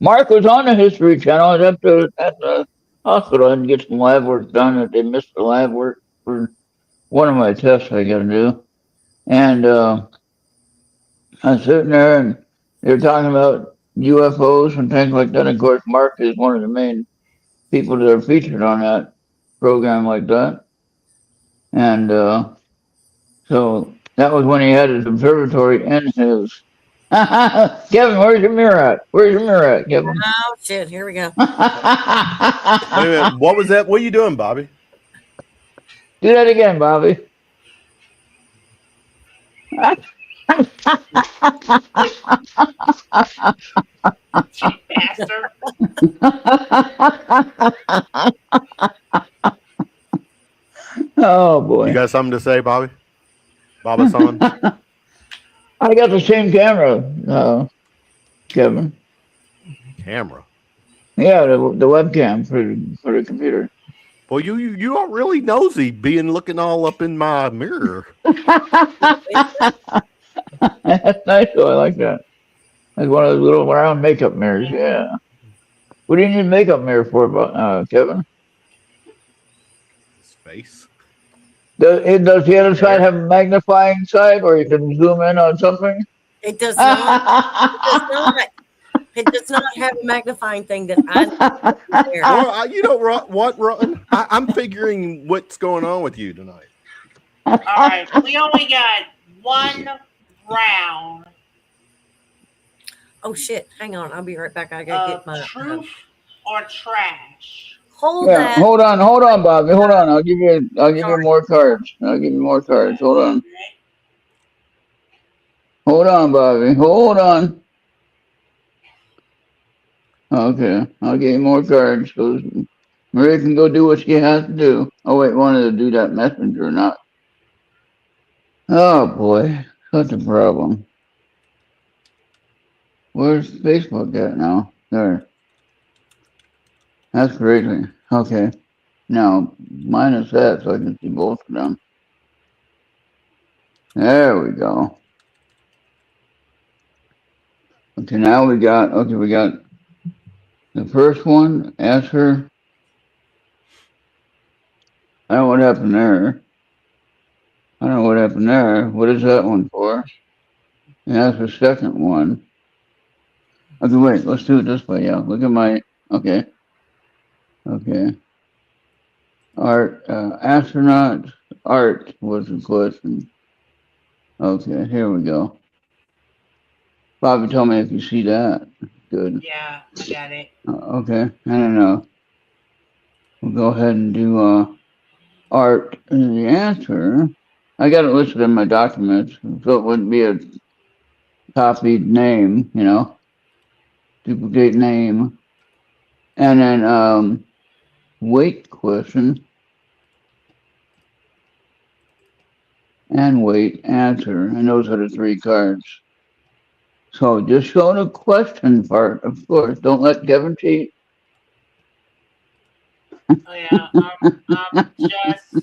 Mark was on the History Channel. I was at the hospital and get some lab work done. They missed the lab work for one of my tests I got to do. And I was sitting there and they were talking about UFOs and things like that. Of course, Mark is one of the main people that are featured on that program like that. And so that was when he had his observatory in his. Kevin, where's your mirror at? Where's your mirror at, Kevin? Oh, shit. Here we go. Wait a minute, what was that? What are you doing, Bobby? Do that again, Bobby. Cheap bastard. Oh, boy. You got something to say, Bobby? Baba-san? I got the same camera, Kevin. Camera? Yeah, the webcam for the computer. Well, you are really nosy, looking all up in my mirror. That's nice, though. I like that. Like one of those little round makeup mirrors. Yeah. What do you need a makeup mirror for, Kevin? His face. Does the other side have a magnifying side, or you can zoom in on something? It does not. It does not. It does not have a magnifying thing that I know there. Well, you know what, Ron? I'm figuring what's going on with you tonight. All right, we only got one round Oh shit! Hang on, I'll be right back. I gotta of get my truth or trash. hold Yeah, that. hold on, Bobby. Hold on. I'll give you Sorry. more cards. I'll give you more cards. Hold on. Hold on, Bobby. Hold on. Okay, I'll get you more cards so Maria can go do what she has to do. Oh wait, wanted to do that messenger or not. Oh boy, such a problem. Where's Facebook at now? There. That's crazy. Okay. Now minus that so I can see both of them. There we go. Okay, now we got the first one, answer. I don't know what happened there. I don't know what happened there. What is that one for? And that's the second one. Okay, wait, let's do it this way. Yeah, look at my, okay. Art, astronaut art was the question. Okay, here we go. Bobby, tell me if you see that. Good. Yeah, I got it. Okay, I don't know. We'll go ahead and do art. And the answer, I got it listed in my documents, so it wouldn't be a copied name, duplicate name. And then weight question and weight answer. And those are the three cards. So just show the question part, of course. Don't let Kevin cheat. Oh yeah, I'm just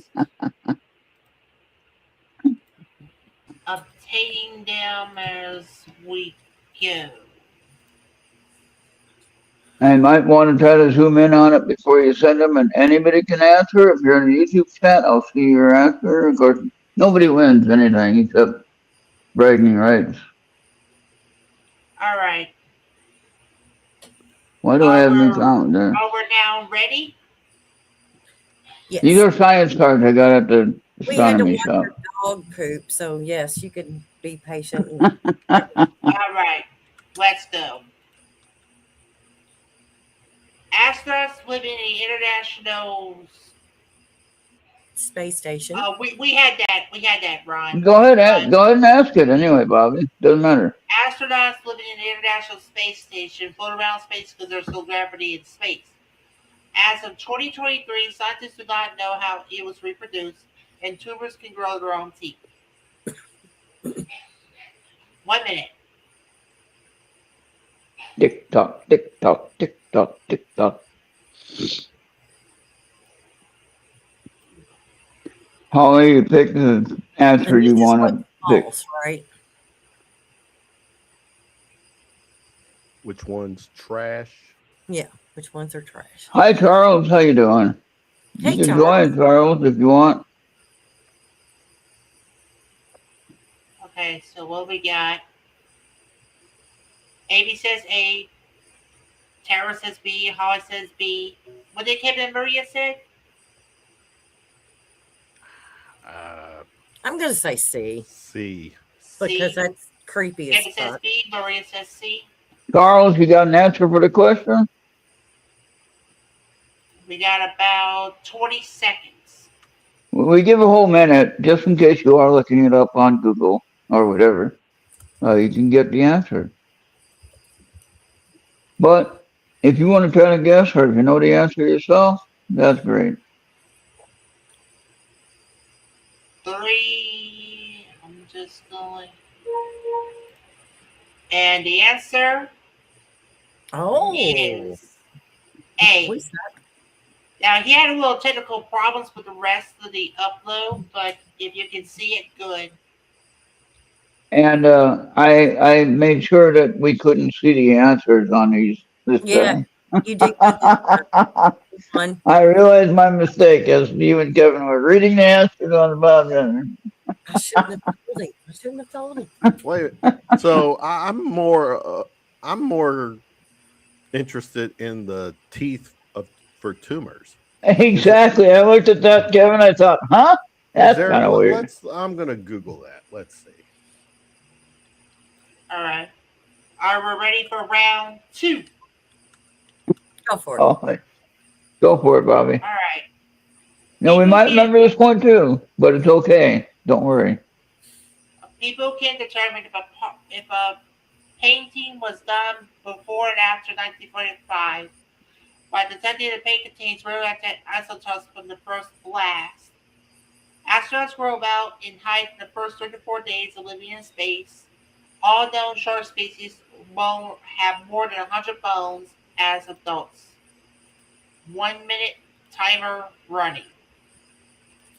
updating them as we go. I might want to try to zoom in on it before you send them, and anybody can answer. If you're in the YouTube chat, I'll see your answer. Of course, nobody wins anything except bragging rights. All right. Why do I have an account there? Oh, we're now ready? Yes. These are science cards I got at the We had to astronomy watch shop. our dog poop, so yes, you can be patient. All right, let's go. Astronauts living in the international. Space station. We had that. We had that, Ron. Go ahead and ask it anyway, Bobby. Doesn't matter. Astronauts living in the International Space Station float around space because there's no gravity in space. As of 2023, scientists do not know how it was reproduced, and tumors can grow their own teeth. 1 minute. Tick tock, tick tock, tick tock, tick tock. Holly, you pick the answer you want to pick. False, right? Which one's trash? Yeah. Which ones are trash? Hi, Charles. How you doing? Hey, You can Charles. join, Charles, if you want. Okay, so what we got? Amy says A. Tara says B. Holly says B. What did Kevin and Maria say? I'm going to say C C. because C. that's creepy Kevin as says fuck. B. Maria says C. Charles, you got an answer for the question? We got about 20 seconds. We give a whole minute just in case you are looking it up on Google or whatever. You can get the answer. But if you want to try to guess or if you know the answer yourself, that's great. 3. I'm just going. And the answer is A. What's that? Now, he had a little technical problems with the rest of the upload, but if you can see it, good. And I made sure that we couldn't see the answers on this Yeah, time. you did good. One. I realized my mistake as you and Kevin were reading the answers on the bottom. I shouldn't have told him. I shouldn't have told him. Wait. So I'm more interested in the teeth for tumors. Exactly. I looked at that, Kevin. I thought, huh? That's kind of weird. I'm gonna Google that. Let's see. All right. Are we ready for round 2? Go for it. Oh, go for it, Bobby. All right. No, we People might can- remember this one too, but it's okay. Don't worry. People can determine if a painting was done before and after 1945 by detecting the paint contains radioactive isotopes from the first blast. Astronauts were about in height in the first 34 days of living in space. All known shark species have more than 100 bones as adults. 1 minute timer running.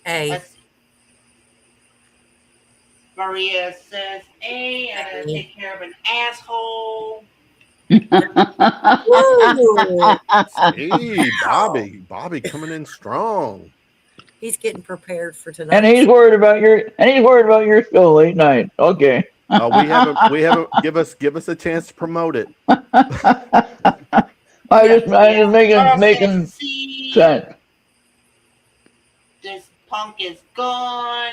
A. Let's see. Maria says A, and I'm going to take care of an asshole. Ooh, Hey, Bobby coming in strong. he's getting prepared for tonight. And he's worried about your show late night. Okay. We haven't give us a chance to promote it. I just making Charles C. sense. This punk is gone.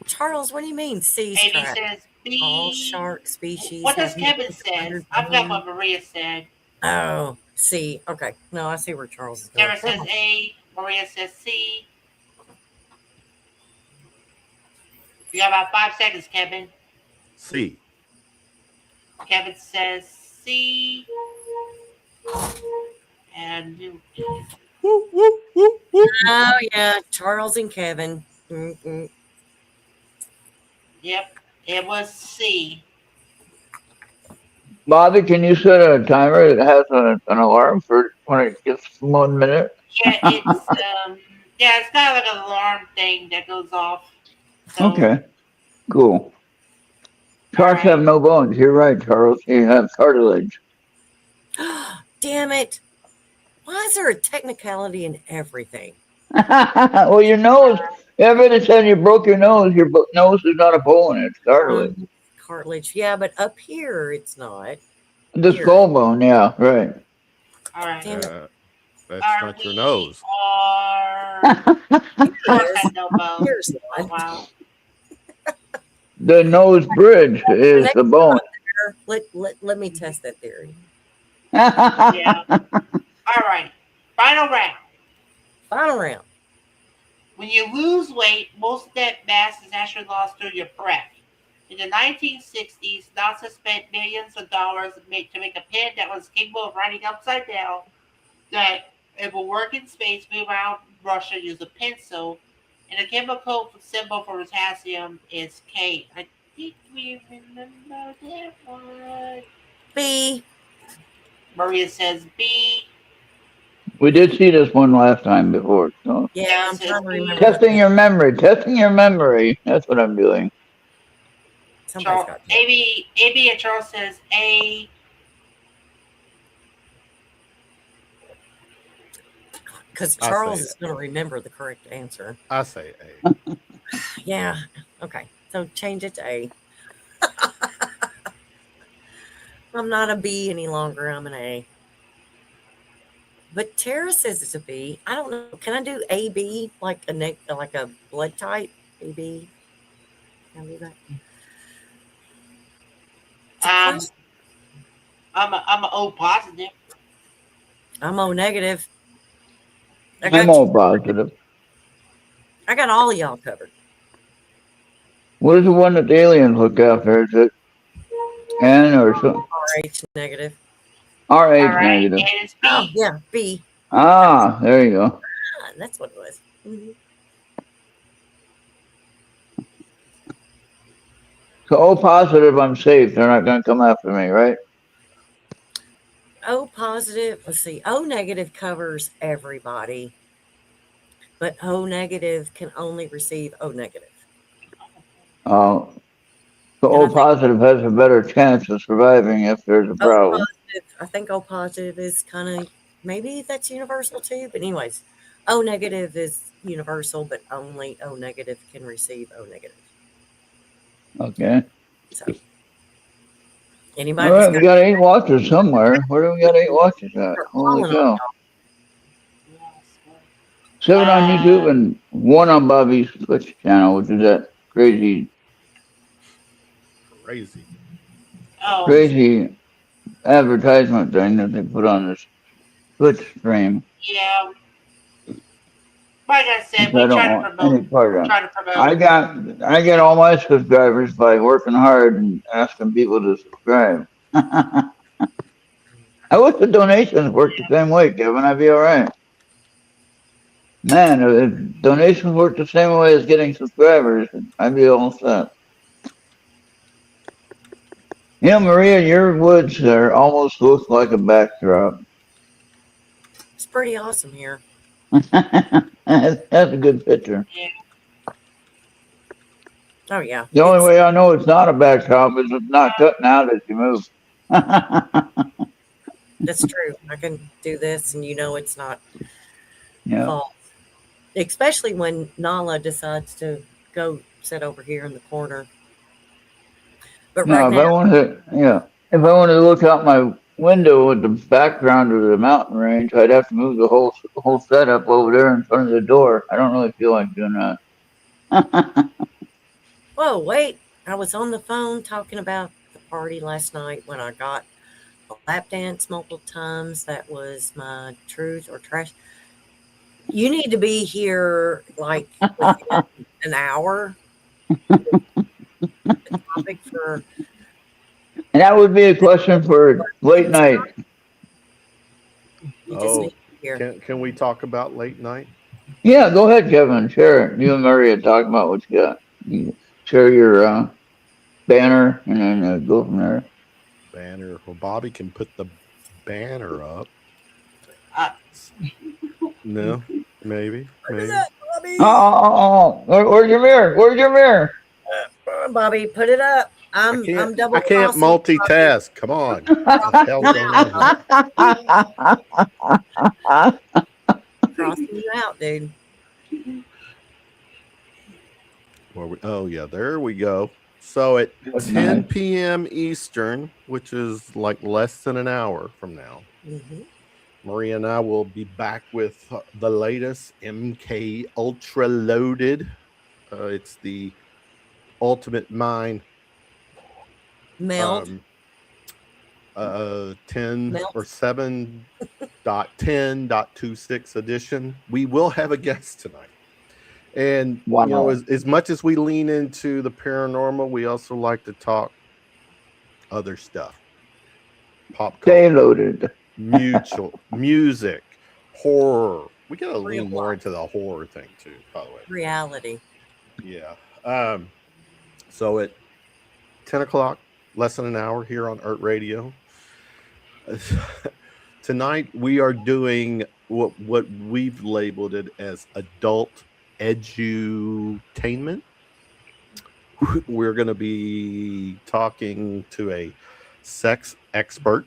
Charles, what do you mean? C's Amy track. says B. All shark species. What does have Kevin say? I've got what Maria said. Oh, C. Okay. No, I see where Charles is going. Sarah says A. Maria says C. You got about 5 seconds, Kevin. C. Kevin says C. And you. Oh, yeah. Charles and Kevin. Mm-mm. Yep, it was C. Bobby, can you set a timer that has an alarm for when it gets 1 minute? Yeah, it's kind of like an alarm thing that goes off. So, Okay. Cool. Sharks Alright. have no bones. You're right, Charles. You have cartilage. Damn it. Why is there a technicality in everything? Well, your nose. Everybody said you broke your nose. Your nose is not a bone. It's cartilage. Cartilage. Yeah, but up here it's not. The Here. skull bone. Yeah, right. all right. Damn it. That's Are not your we nose. Sharks have no bones. Here's one. Wow. The nose bridge is the bone. Let me test that theory. Yeah. All right. Final round. Final round. When you lose weight, most of that mass is actually lost through your breath. In the 1960s, NASA spent millions of dollars to make a pen that was capable of writing upside down, that it will work in space. Meanwhile, Russia used a pencil, and the chemical symbol for potassium is K. I think we remember that one. B. Maria says B. We did see this one last time before. So Yeah, I'm trying to remember. testing your memory. Testing your memory. That's what I'm doing. Somebody's got that. AB and Charles says A. Because I'll Charles say is going to remember the correct answer. I say A. Yeah. Okay. So change it to A. I'm not a B any longer. I'm an A. But Tara says it's a B. I don't know. Can I do AB like a blood type? AB. Can I do that? I'm a O positive. I'm O negative. I'm all positive. I got all of y'all covered. What is the one that the aliens look after? Is it N or something? RH negative. RH All right, negative. and it's B. Oh, yeah, B. Ah, there you go. Ah, that's what it was. Mhm. So O positive, I'm safe. They're not going to come after me, right? O positive, let's see. O negative covers everybody, but O negative can only receive O negative. So And I O think- positive has a better chance of surviving if there's a O problem. positive, I think O positive is kind of, maybe that's universal too, but anyways, O negative is universal, but only O negative can receive O negative. Okay. So Anybody All that's right, we got got 8 watchers somewhere. Where do we got 8 watchers at? start Holy calling on cow. y'all. 7 on YouTube and 1 on Bobby's Twitch channel, which is that crazy Oh, advertisement thing that they put on this Twitch stream. yeah. Like I said, Which we I don't try to want any promote. part of. Try to promote. I get all my subscribers by working hard and asking people to subscribe. I wish the donations worked the same way, Kevin. I'd be all right. Man, if donations worked the same way as getting subscribers, I'd be all set. You know, Maria, your woods are almost look like a backdrop. It's pretty awesome here. That's a good picture. Yeah. Oh yeah. The only way I know it's not a backdrop is it's not cutting out as you move. That's true. I can do this, and you know it's not Yeah. false. Especially when Nala decides to go sit over here in the corner. But No, right if I now, wanted to, if I wanted to look out my window at the background of the mountain range, I'd have to move the whole setup over there in front of the door. I don't really feel like doing that. whoa, wait! I was on the phone talking about the party last night when I got a lap dance multiple times. That was my truth or trash. You need to be here like within an hour. The topic for And that would be a question for late night. you just need to be here. Can we talk about late night? Yeah, go ahead, Kevin. Share it. You and Maria talk about what you got. You share your banner and then go from there. Banner. Well, Bobby can put the banner up. No, maybe. Oh. Where's your mirror? Where's your mirror? Bobby, put it up. I'm double. I can't multitask. Come on. What the hell's going on? Crossing you out, dude. Oh yeah, there we go. So at 10 p.m. Eastern, which is like less than an hour from now, Maria and I will be back with the latest MK Ultra Loaded. It's the Ultimate Mind Melt. 10 or 7.10.26 edition. We will have a guest tonight. And Wow. you know, as much as we lean into the paranormal, we also like to talk other stuff. Pop Stay culture, loaded. music, horror. We gotta lean more into the horror thing too, by the way. Reality. Yeah. So at 10 o'clock, less than an hour here on ERRT Radio. Tonight we are doing what we've labeled it as adult edutainment. We're going to be talking to a sex expert.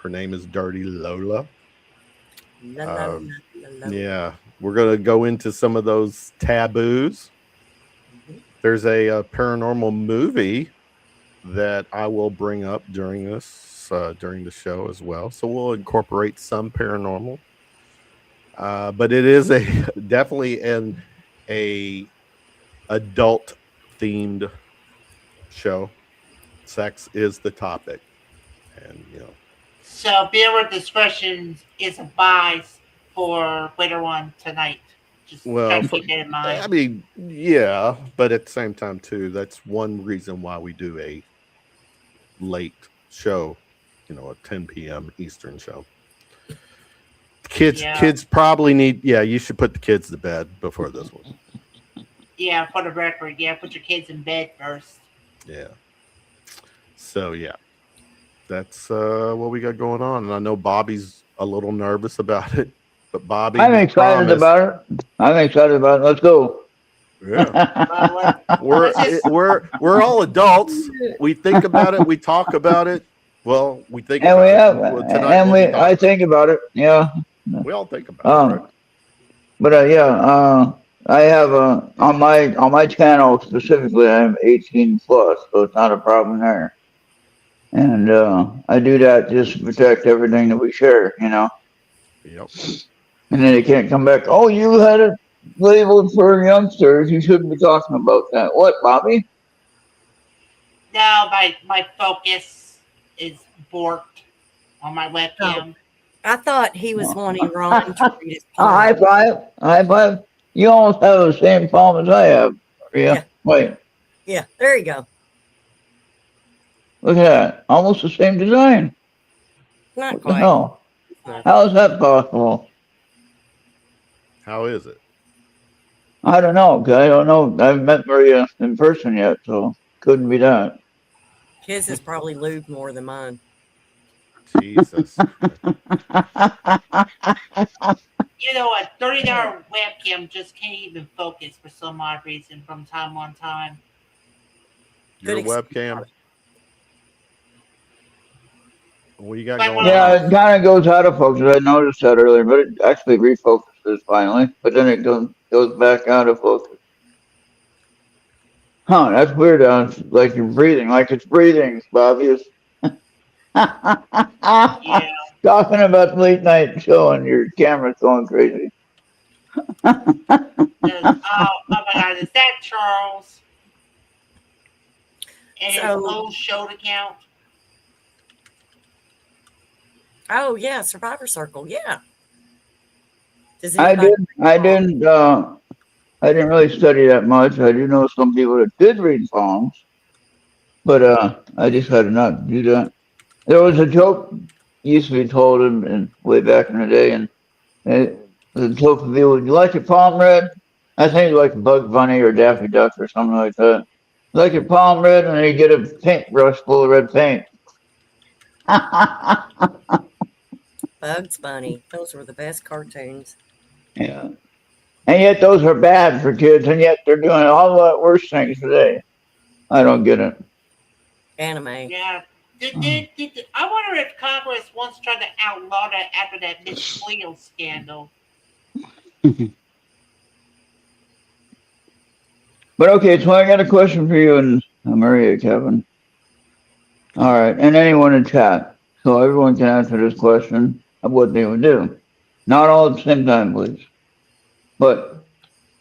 Her name is Dirty Lola. Yeah, we're going to go into some of those taboos. There's a paranormal movie that I will bring up during during the show as well. So we'll incorporate some paranormal. But it is definitely an adult themed show. Sex is the topic, and you know. So viewer discretion is advised for later on tonight. Just try to keep that in mind. I mean, yeah, but at the same time too, that's one reason why we do a late show. You know, a 10 p.m. Eastern show. Kids probably need. Yeah, you should put the kids to bed before this one. Yeah, for the record. Yeah, put your kids in bed first. Yeah. So yeah, that's what we got going on, and I know Bobby's a little nervous about it, but Bobby, I'm excited about it. Let's go. Yeah. we're all adults. We think about it. We talk about it. Well, we think And about we it. have, Well, tonight and I think about it. Yeah. We all think about it. Right? But I have on my channel specifically, I'm 18 plus, so it's not a problem there. And I do that just to protect everything that we share, you know. Yep. And then they can't come back. Oh, you had it labeled for youngsters. You shouldn't be talking about that. What, Bobby? No, my focus is borked on my webcam. I thought he was wanting Ron to read his High palm. five. High five. You almost have the same palm as I have. Yeah. Wait. Yeah, there you go. Look at that. Almost the same design. Not What the quite. hell? No. How is that possible? How is it? I don't know. 'Cause I don't know. I haven't met Maria in person yet, so couldn't be that. His is probably lubed more than mine. Jesus. You know, a $30 webcam just can't even focus for some odd reason from time on time. Your Good webcam. What you got Like going one on? Yeah, it kind of goes out of focus. I noticed that earlier, but it actually refocuses finally. But then it goes back out of focus. Huh? That's weird. Like you're breathing, like it's breathing, Bobby. Yeah. Talking about late night show and your camera's going crazy. Oh my God, is that Charles? And his So- old show to count? Oh yeah, Survivor Circle. Yeah. Does I anybody didn't really study that much. I do know some people that did read palms, but I decided not to do that. There was a joke used to be told in way back in the day, and the joke would be, "Would you like your palm read?" I think like Bug Bunny or Daffy Duck or something like that. Like your palm red, and then you get a paintbrush full of red paint. Bugs Bunny? Those were the best cartoons. Yeah. And yet those are bad for kids, and yet they're doing a whole lot worse things today. I don't get it. Anime. Yeah. I wonder if Congress once tried to outlaw that after that Miss Cleo scandal. But okay, so I got a question for you and Maria, Kevin. All right, and anyone in chat, so everyone can answer this question of what they would do. Not all at the same time, please. But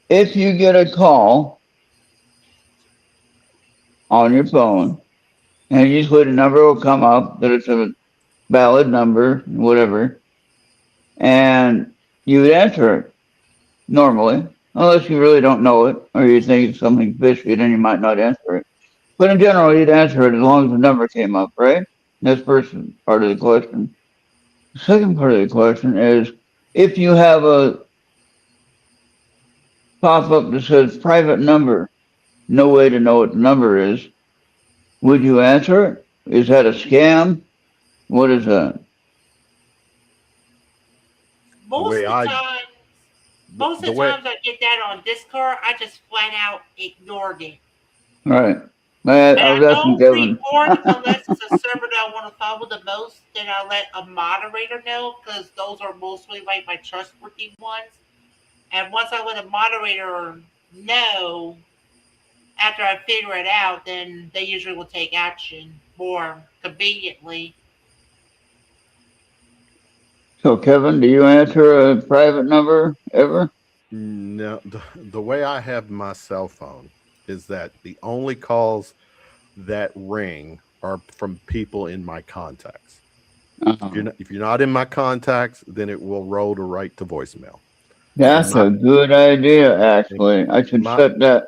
if you get a call on your phone, and usually the number will come up that it's a valid number, whatever, and you would answer it normally, unless you really don't know it or you think it's something fishy, then you might not answer it. But in general, you'd answer it as long as the number came up, right? That's first part of the question. The second part of the question is, if you have a pop-up that says private number, no way to know what the number is, would you answer it? Is that a scam? What is that? Most way of the I- time, most of the times I get that on Discord, I just flat out ignored it. Right. And I I was asking don't Kevin. report unless it's a server that I want to follow the most. Then I let a moderator know because those are mostly like my trustworthy ones. And once I let a moderator know, after I figure it out, then they usually will take action more conveniently. So, Kevin, do you answer a private number ever? No, the way I have my cell phone is that the only calls that ring are from people in my contacts. If you're not in my contacts, then it will roll to right to voicemail. That's a good idea, actually. I should set that.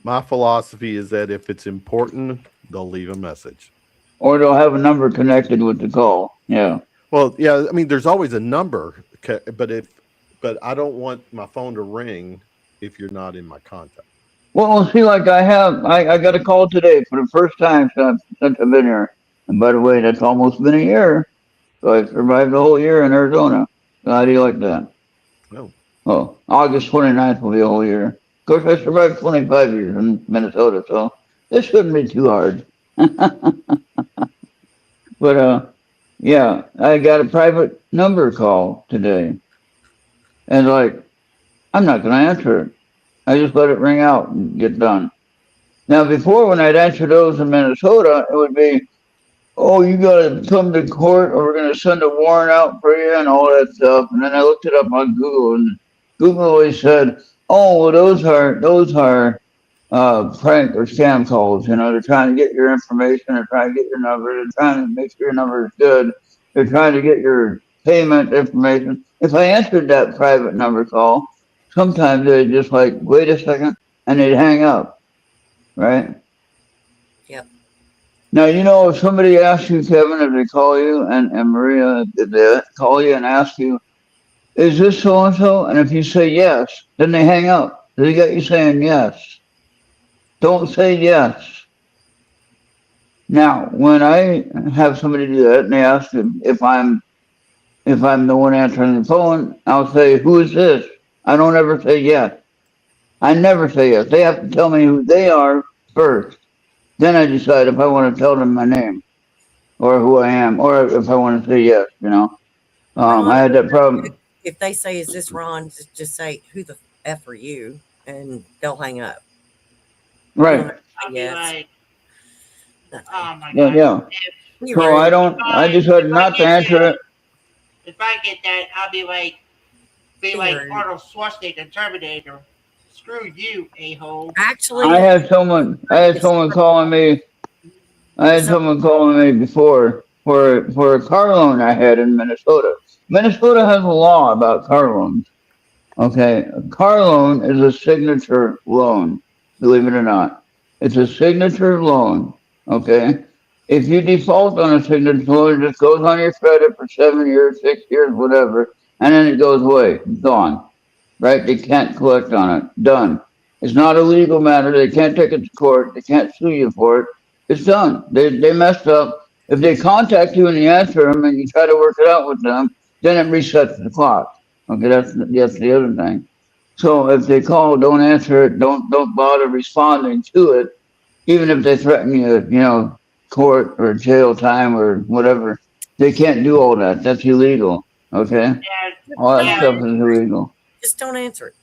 My philosophy is that if it's important, they'll leave a message. Or they'll have a number connected with the call. Yeah. Well, yeah, I mean, there's always a number, but I don't want my phone to ring if you're not in my contact. Well, see, like I got a call today for the first time since I've been here. And by the way, that's almost been a year. So I survived the whole year in Arizona. So how do you like that? Oh. Oh, August 29th will be a whole year. Of course, I survived 25 years in Minnesota, so this shouldn't be too hard. But, yeah, I got a private number call today. And like, I'm not going to answer it. I just let it ring out and get done. Now, before, when I'd answer those in Minnesota, it would be, oh, you gotta come to court or we're gonna send a warrant out for you and all that stuff. And then I looked it up on Google and Google always said, oh, well, those are prank or scam calls. You know, they're trying to get your information, they're trying to get your number, they're trying to make sure your number is good, they're trying to get your payment information. If I answered that private number call, sometimes they'd just like, wait a second, and they'd hang up, right? Yep. Now, you know, if somebody asks you, Kevin, if they call you, and Maria, if they call you and ask you, is this so and so? And if you say yes, then they hang up. They got you saying yes. Don't say yes. Now, when I have somebody do that and they ask if I'm the one answering the phone, I'll say, who is this? I don't ever say yes. I never say yes. They have to tell me who they are first. Then I decide if I want to tell them my name or who I am or if I want to say yes, you know. I had that problem. If they say, is this Ron, just say, who the F are you? And they'll hang up. Right. I'll be Yes. like, oh my Yeah, God. yeah. So I decided not to answer it. If I get that, I'll be like Right. Arnold Schwarzenegger, Terminator. Screw you, a-hole. Actually, I had someone calling me. I had someone calling me before for a car loan I had in Minnesota. Minnesota has a law about car loans. Okay, a car loan is a signature loan, believe it or not. It's a signature loan, okay? If you default on a signature loan, it just goes on your credit for 7 years, 6 years, whatever, and then it goes away, it's gone, right? They can't collect on it, done. It's not a legal matter, they can't take it to court, they can't sue you for it. It's done, they messed up. If they contact you and you answer them and you try to work it out with them, then it resets the clock. Okay, that's the other thing. So if they call, don't answer it. Don't bother responding to it, even if they threaten you, you know, court or jail time or whatever. They can't do all that. That's illegal. Okay, Yeah, all that yeah. stuff is illegal. just don't answer it.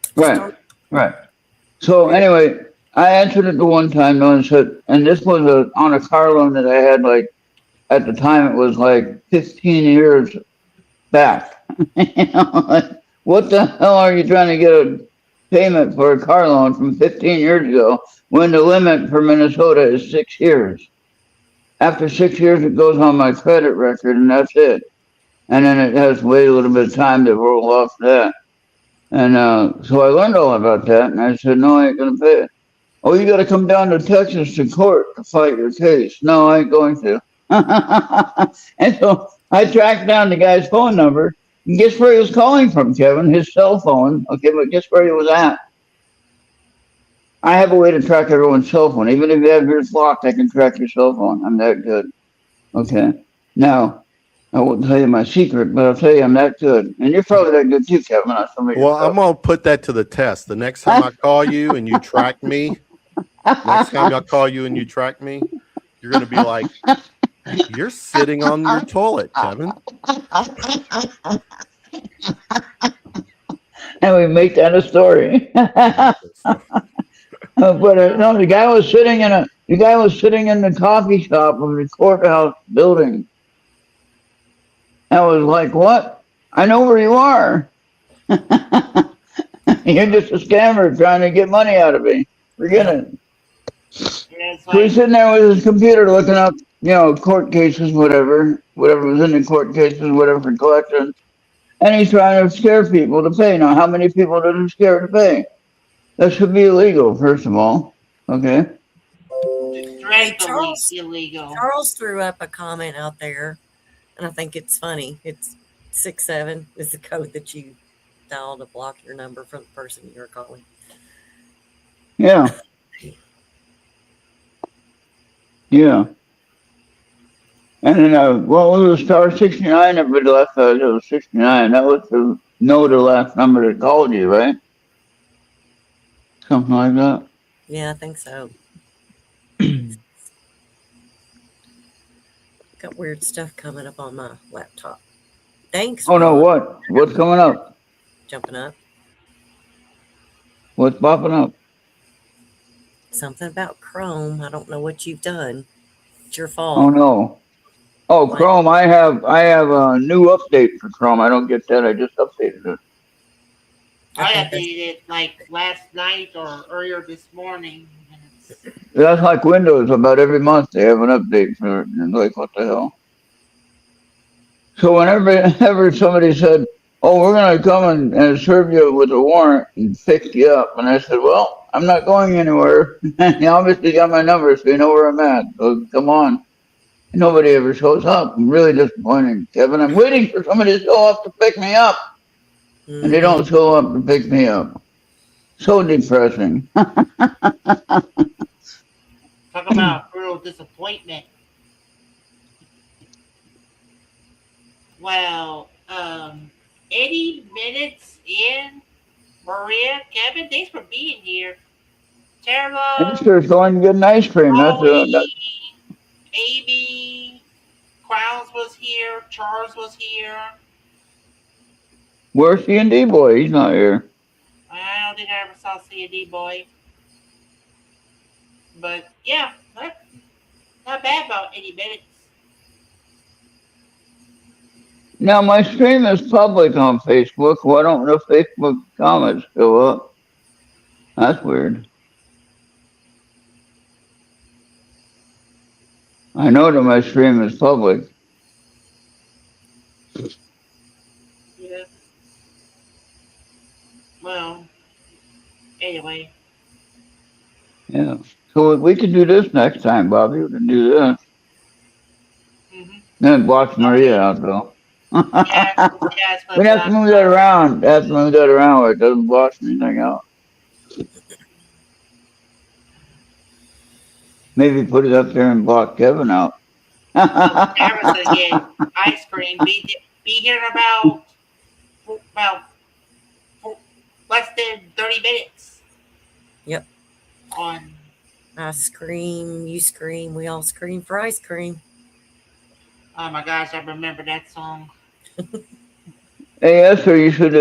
Just Right, don't- right. So anyway, I answered it the one time, though, and said, and this was on a car loan that I had, like at the time it was like 15 years back. You know, like, what the hell are you trying to get a payment for a car loan from 15 years ago when the limit for Minnesota is 6 years? After 6 years, it goes on my credit record, and that's it. And then it has to wait a little bit of time to roll off that. And so I learned all about that, and I said, no, I ain't going to pay it. Oh, you got to come down to Texas to court to fight your case. No, I ain't going to. And so I tracked down the guy's phone number. And guess where he was calling from, Kevin? His cell phone. Okay, but guess where he was at? I have a way to track everyone's cell phone. Even if you have yours locked, I can track your cell phone. I'm that good. Okay. Now, I won't tell you my secret, but I'll tell you I'm that good. And you're probably that good too, Kevin. Well, I'm going to put that to the test. The next time I call you and you track me, next time I call you and you track me, you're going to be like, you're sitting on your toilet, Kevin. And we make that a story. But no, the guy was sitting in the coffee shop of the courthouse building. I was like, what? I know where you are. You're just a scammer trying to get money out of me. Forget it. Yeah, it's So he's like, sitting there with his computer looking up, you know, court cases, whatever was in the court cases, whatever for collections. And he's trying to scare people to pay. Now, how many people did he scare to pay? That should be illegal, first of all. Okay. dreadfully Charles- illegal. Charles threw up a comment out there, and I think it's funny. It's 67 is the code that you dial to block your number from the person you're calling. Yeah. Yeah. And then, what was the star 69? Everybody left it was 69. That was to know the last number that called you, right? Something like that. Yeah, I think so. Got weird stuff coming up on my laptop. Thanks. Oh, no, Ron. what? What's coming up? Jumping up. What's popping up? Something about Chrome. I don't know what you've done. It's your Oh fault. no. Oh, What? Chrome. I have a new update for Chrome. I don't get that. I just updated it. I think that's- updated it like last night or earlier this morning. And it's, That's like Windows. About every month they have an update for it. And like, what the hell? So whenever somebody said, "Oh, we're gonna come and serve you with a warrant and pick you up," and I said, "Well, I'm not going anywhere. You obviously got my number, so you know where I'm at. So come on." Nobody ever shows up. I'm really disappointed, Kevin. I'm waiting for somebody to show up to pick me up, and they Mhm. don't show up to pick me up. So depressing. talk about brutal disappointment. Well, 80 minutes in. Maria, Kevin, thanks for being here. Tara, Thanks for going to get an ice cream. Chloe, Amy, Crowns was here. Charles was here. Where's C&D boy? He's not here. I don't think I ever saw C&D boy. But yeah, not bad about 80 minutes. Now my stream is public on Facebook. Why don't the Facebook comments go up? That's weird. I know that my stream is public. Yeah. Well, anyway. Yeah. So we could do this next time, Bobby. We can do this. Mm-hmm. Then block Maria out though. Yeah, We have to move that around. Have to move that around where it doesn't block anything out. Maybe put it up there and block Kevin out. Paris again. Ice cream. Be here in about less than 30 minutes. Yep. On. I scream, you scream, we all scream for ice cream. Oh my gosh, I remember that song. Hey Esther, you should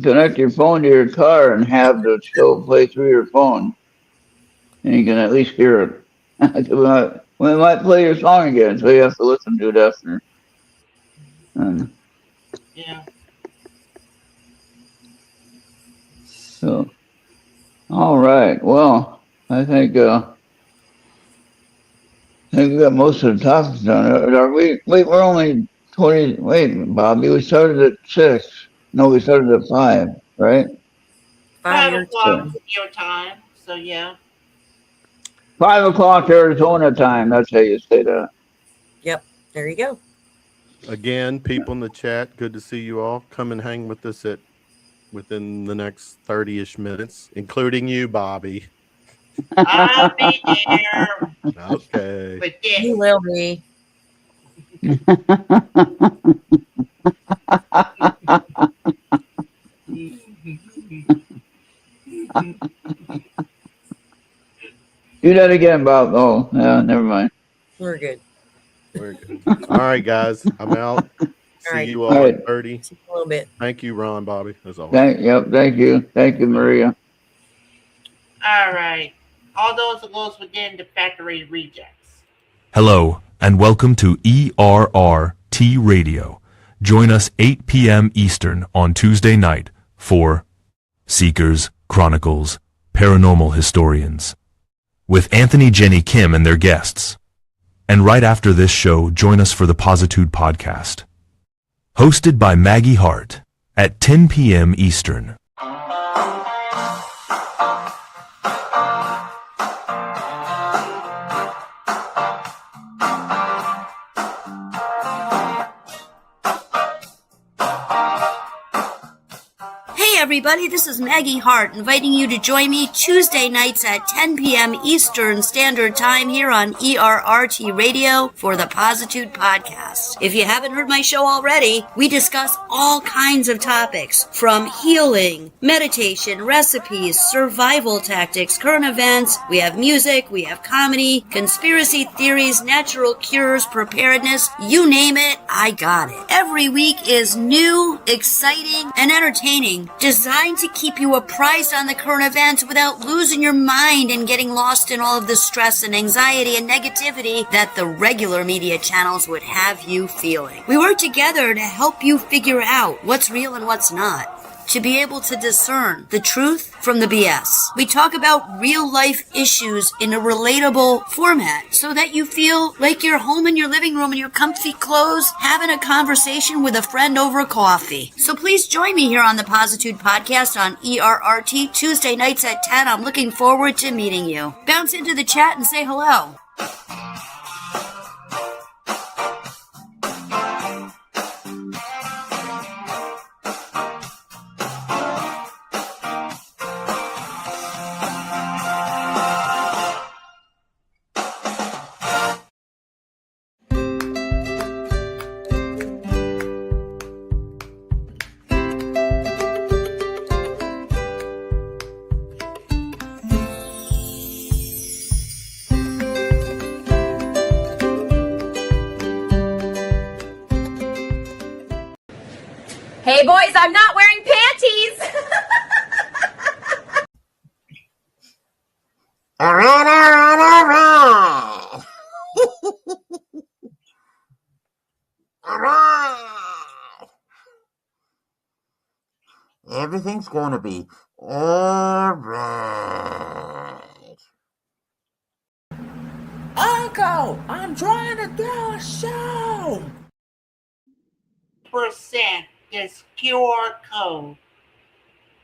connect your phone to your car and have the show play through your phone. And you can at least hear it. We might play your song again, so you have to listen to it after. Yeah. So, all right. Well, I think we got most of the topics done. Are we? Wait, we're only 20. Wait, Bobby, we started at 6. No, we started at 5, right? 5 years o'clock ago. your time. So yeah. 5 o'clock Arizona time. That's how you say that. Yep, there you go. Again, people in the chat, good to see you all. Come and hang with us within the next 30-ish minutes, including you, Bobby. I'll be there. Okay. With this. You will be. Do that again, Bob. Oh, yeah, never mind. We're good. We're good. All right, guys. I'm out. See right. you all All right. at 30. See you a little bit. Thank you, Ron, Bobby, as always. Thank you. Thank you, Maria. All right. All those that goes within the factory rejects. Hello, and welcome to ERRT Radio. Join us 8 p.m. Eastern on Tuesday night for Seekers, Chronicles, Paranormal Historians, with Anthony, Jenny, Kim, and their guests. And right after this show, join us for the Positude Podcast, hosted by Maggie Hart, at 10 p.m. Eastern. Hey everybody, this is Maggie Hart inviting you to join me Tuesday nights at 10 p.m. Eastern Standard Time here on ERRT Radio for the Positude Podcast. If you haven't heard my show already, we discuss all kinds of topics from healing, meditation, recipes, survival tactics, current events. We have music, we have comedy, conspiracy theories, natural cures, preparedness, you name it, I got it. Every week is new, exciting, and entertaining. designed to keep you apprised on the current events without losing your mind and getting lost in all of the stress and anxiety and negativity that the regular media channels would have you feeling. We work together to help you figure out what's real and what's not, to be able to discern the truth from the BS. We talk about real life issues in a relatable format so that you feel like you're home in your living room in your comfy clothes having a conversation with a friend over coffee. So please join me here on the Positude Podcast on ERRT Tuesday nights at 10. I'm looking forward to meeting you. Bounce into the chat and say hello. Hey boys, I'm not wearing panties. All right. All right. Everything's going to be all right. Uncle, I'm trying to do a show. % this QR code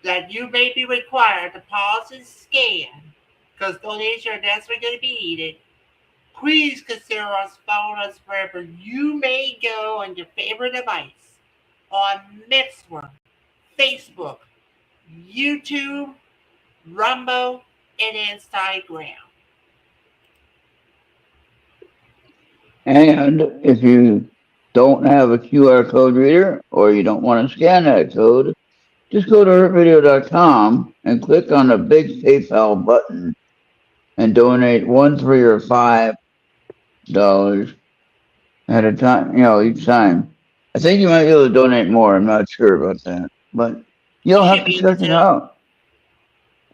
that you may be required to pause and scan because donations are desperately going to be needed. Please consider us following us wherever you may go on your favorite device on Mixer, Facebook, YouTube, Rumble, and Instagram. And if you don't have a QR code reader or you don't want to scan that code, just go to ERRTvideo.com and click on the big PayPal button and donate $1, $3, or $5 at a time, each time. I think you might be able to donate more. I'm not sure about that, but you'll have to check it out.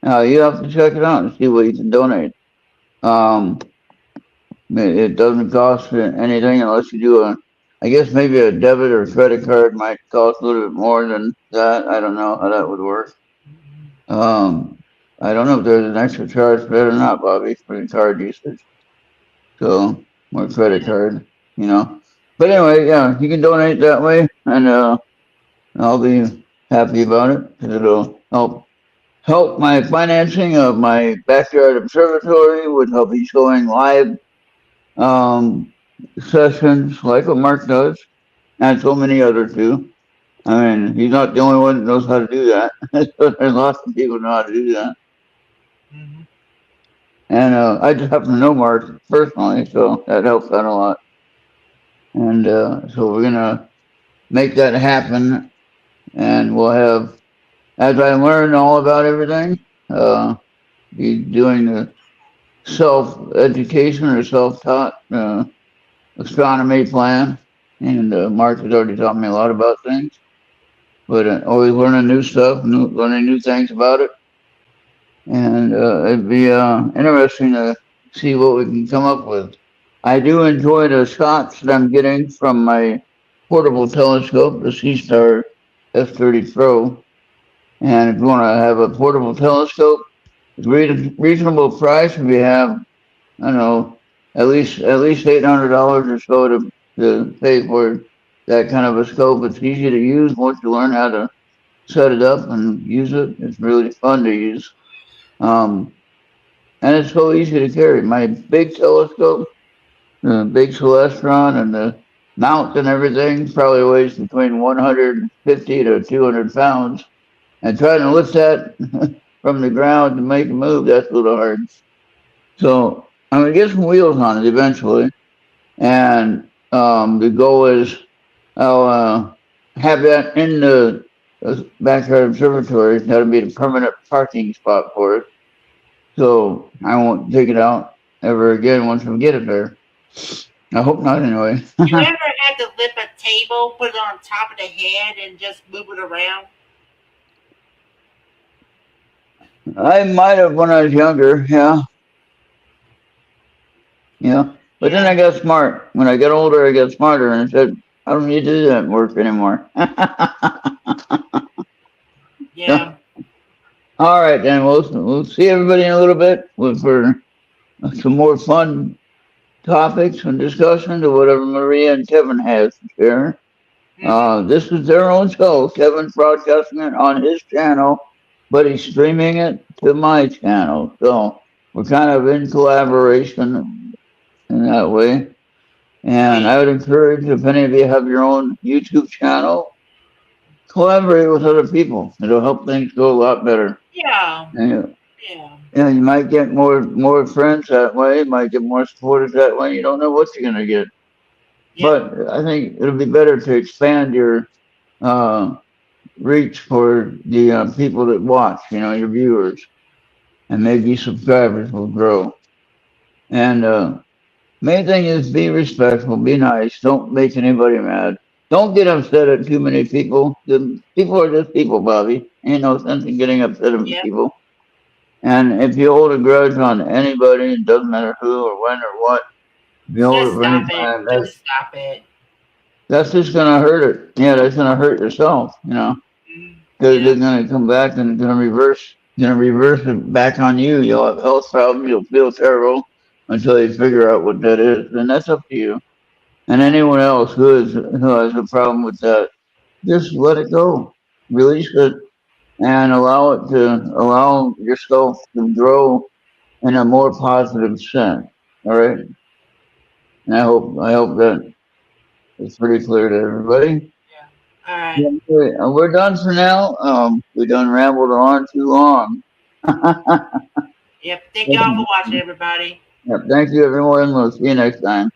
You have to check it out and see what you can donate. It doesn't cost anything unless you do I guess maybe a debit or credit card might cost a little bit more than that. I don't know how that would work. I don't know if there's an extra charge for that or not, Bobby, for the card usage. So, or credit card, But anyway, yeah, you can donate that way, and I'll be happy about it because it'll help my financing of my backyard observatory, would help me showing live sessions like what Mark does, and so many others do. I mean, he's not the only one that knows how to do that. There's lots of people who know how to do that. Mm-hmm. And I just happen to know Mark personally, so that helps out a lot. And so we're going to make that happen, and we'll have, as I learn all about everything, be doing the self-education or self-taught astronomy plan. And Mark has already taught me a lot about things, but always learning new stuff, learning new things about it. And it'd be interesting to see what we can come up with. I do enjoy the shots that I'm getting from my portable telescope, the Seastar F30 Pro. And if you want to have a portable telescope, it's reasonable price. If you have, I don't know, at least $800 or so to pay for that kind of a scope. It's easy to use once you learn how to set it up and use it. It's really fun to use. And it's so easy to carry. My big telescope, the big Celestron, and the mount and everything probably weighs between 150 to 200 pounds. And trying to lift that from the ground to make it move, that's a little hard. So I'm going to get some wheels on it eventually. And the goal is I'll have that in the backyard observatory. That'll be the permanent parking spot for it. So I won't take it out ever again once we get it there. I hope not, anyway. You ever had to lift a table, put it on top of the head, and just move it around? I might have when I was younger, yeah. Yeah. But then I got smart. When I got older, I got smarter and I said, I don't need to do that work anymore. Yeah. All right, then we'll see everybody in a little bit for some more fun topics and discussion to whatever Maria and Kevin has to share. This is their own show. Kevin's broadcasting it on his channel, but he's streaming it to my channel. So we're kind of in collaboration in that way. And I would encourage, if any of you have your own YouTube channel, collaborate with other people. It'll help things go a lot better. Yeah. And, you might get more friends that way. You might get more supporters that way. You don't know what you're gonna get. But I think it'll be better to expand your reach for the people that watch. Your viewers, and maybe subscribers will grow. And main thing is be respectful, be nice. Don't make anybody mad. Don't get upset at too many people. The people are just people, Bobby. Ain't no sense in getting upset at people. And if you hold a grudge on anybody, it doesn't matter who or when or what. If you hold it for any time, Just stop it. that's just gonna hurt it. Yeah, that's gonna hurt yourself. Because they're gonna come back and gonna reverse it back on you. You'll have health problems. You'll feel terrible until you figure out what that is, and that's up to you. And anyone else who has a problem with that, just let it go, release it, and allow yourself to grow in a more positive sense. All right. And I hope that it's pretty clear to everybody. All right. We're done for now. We done rambled on too long. Yep. Thank y'all for watching, everybody. Yep. Thank you, everyone. We'll see you next time.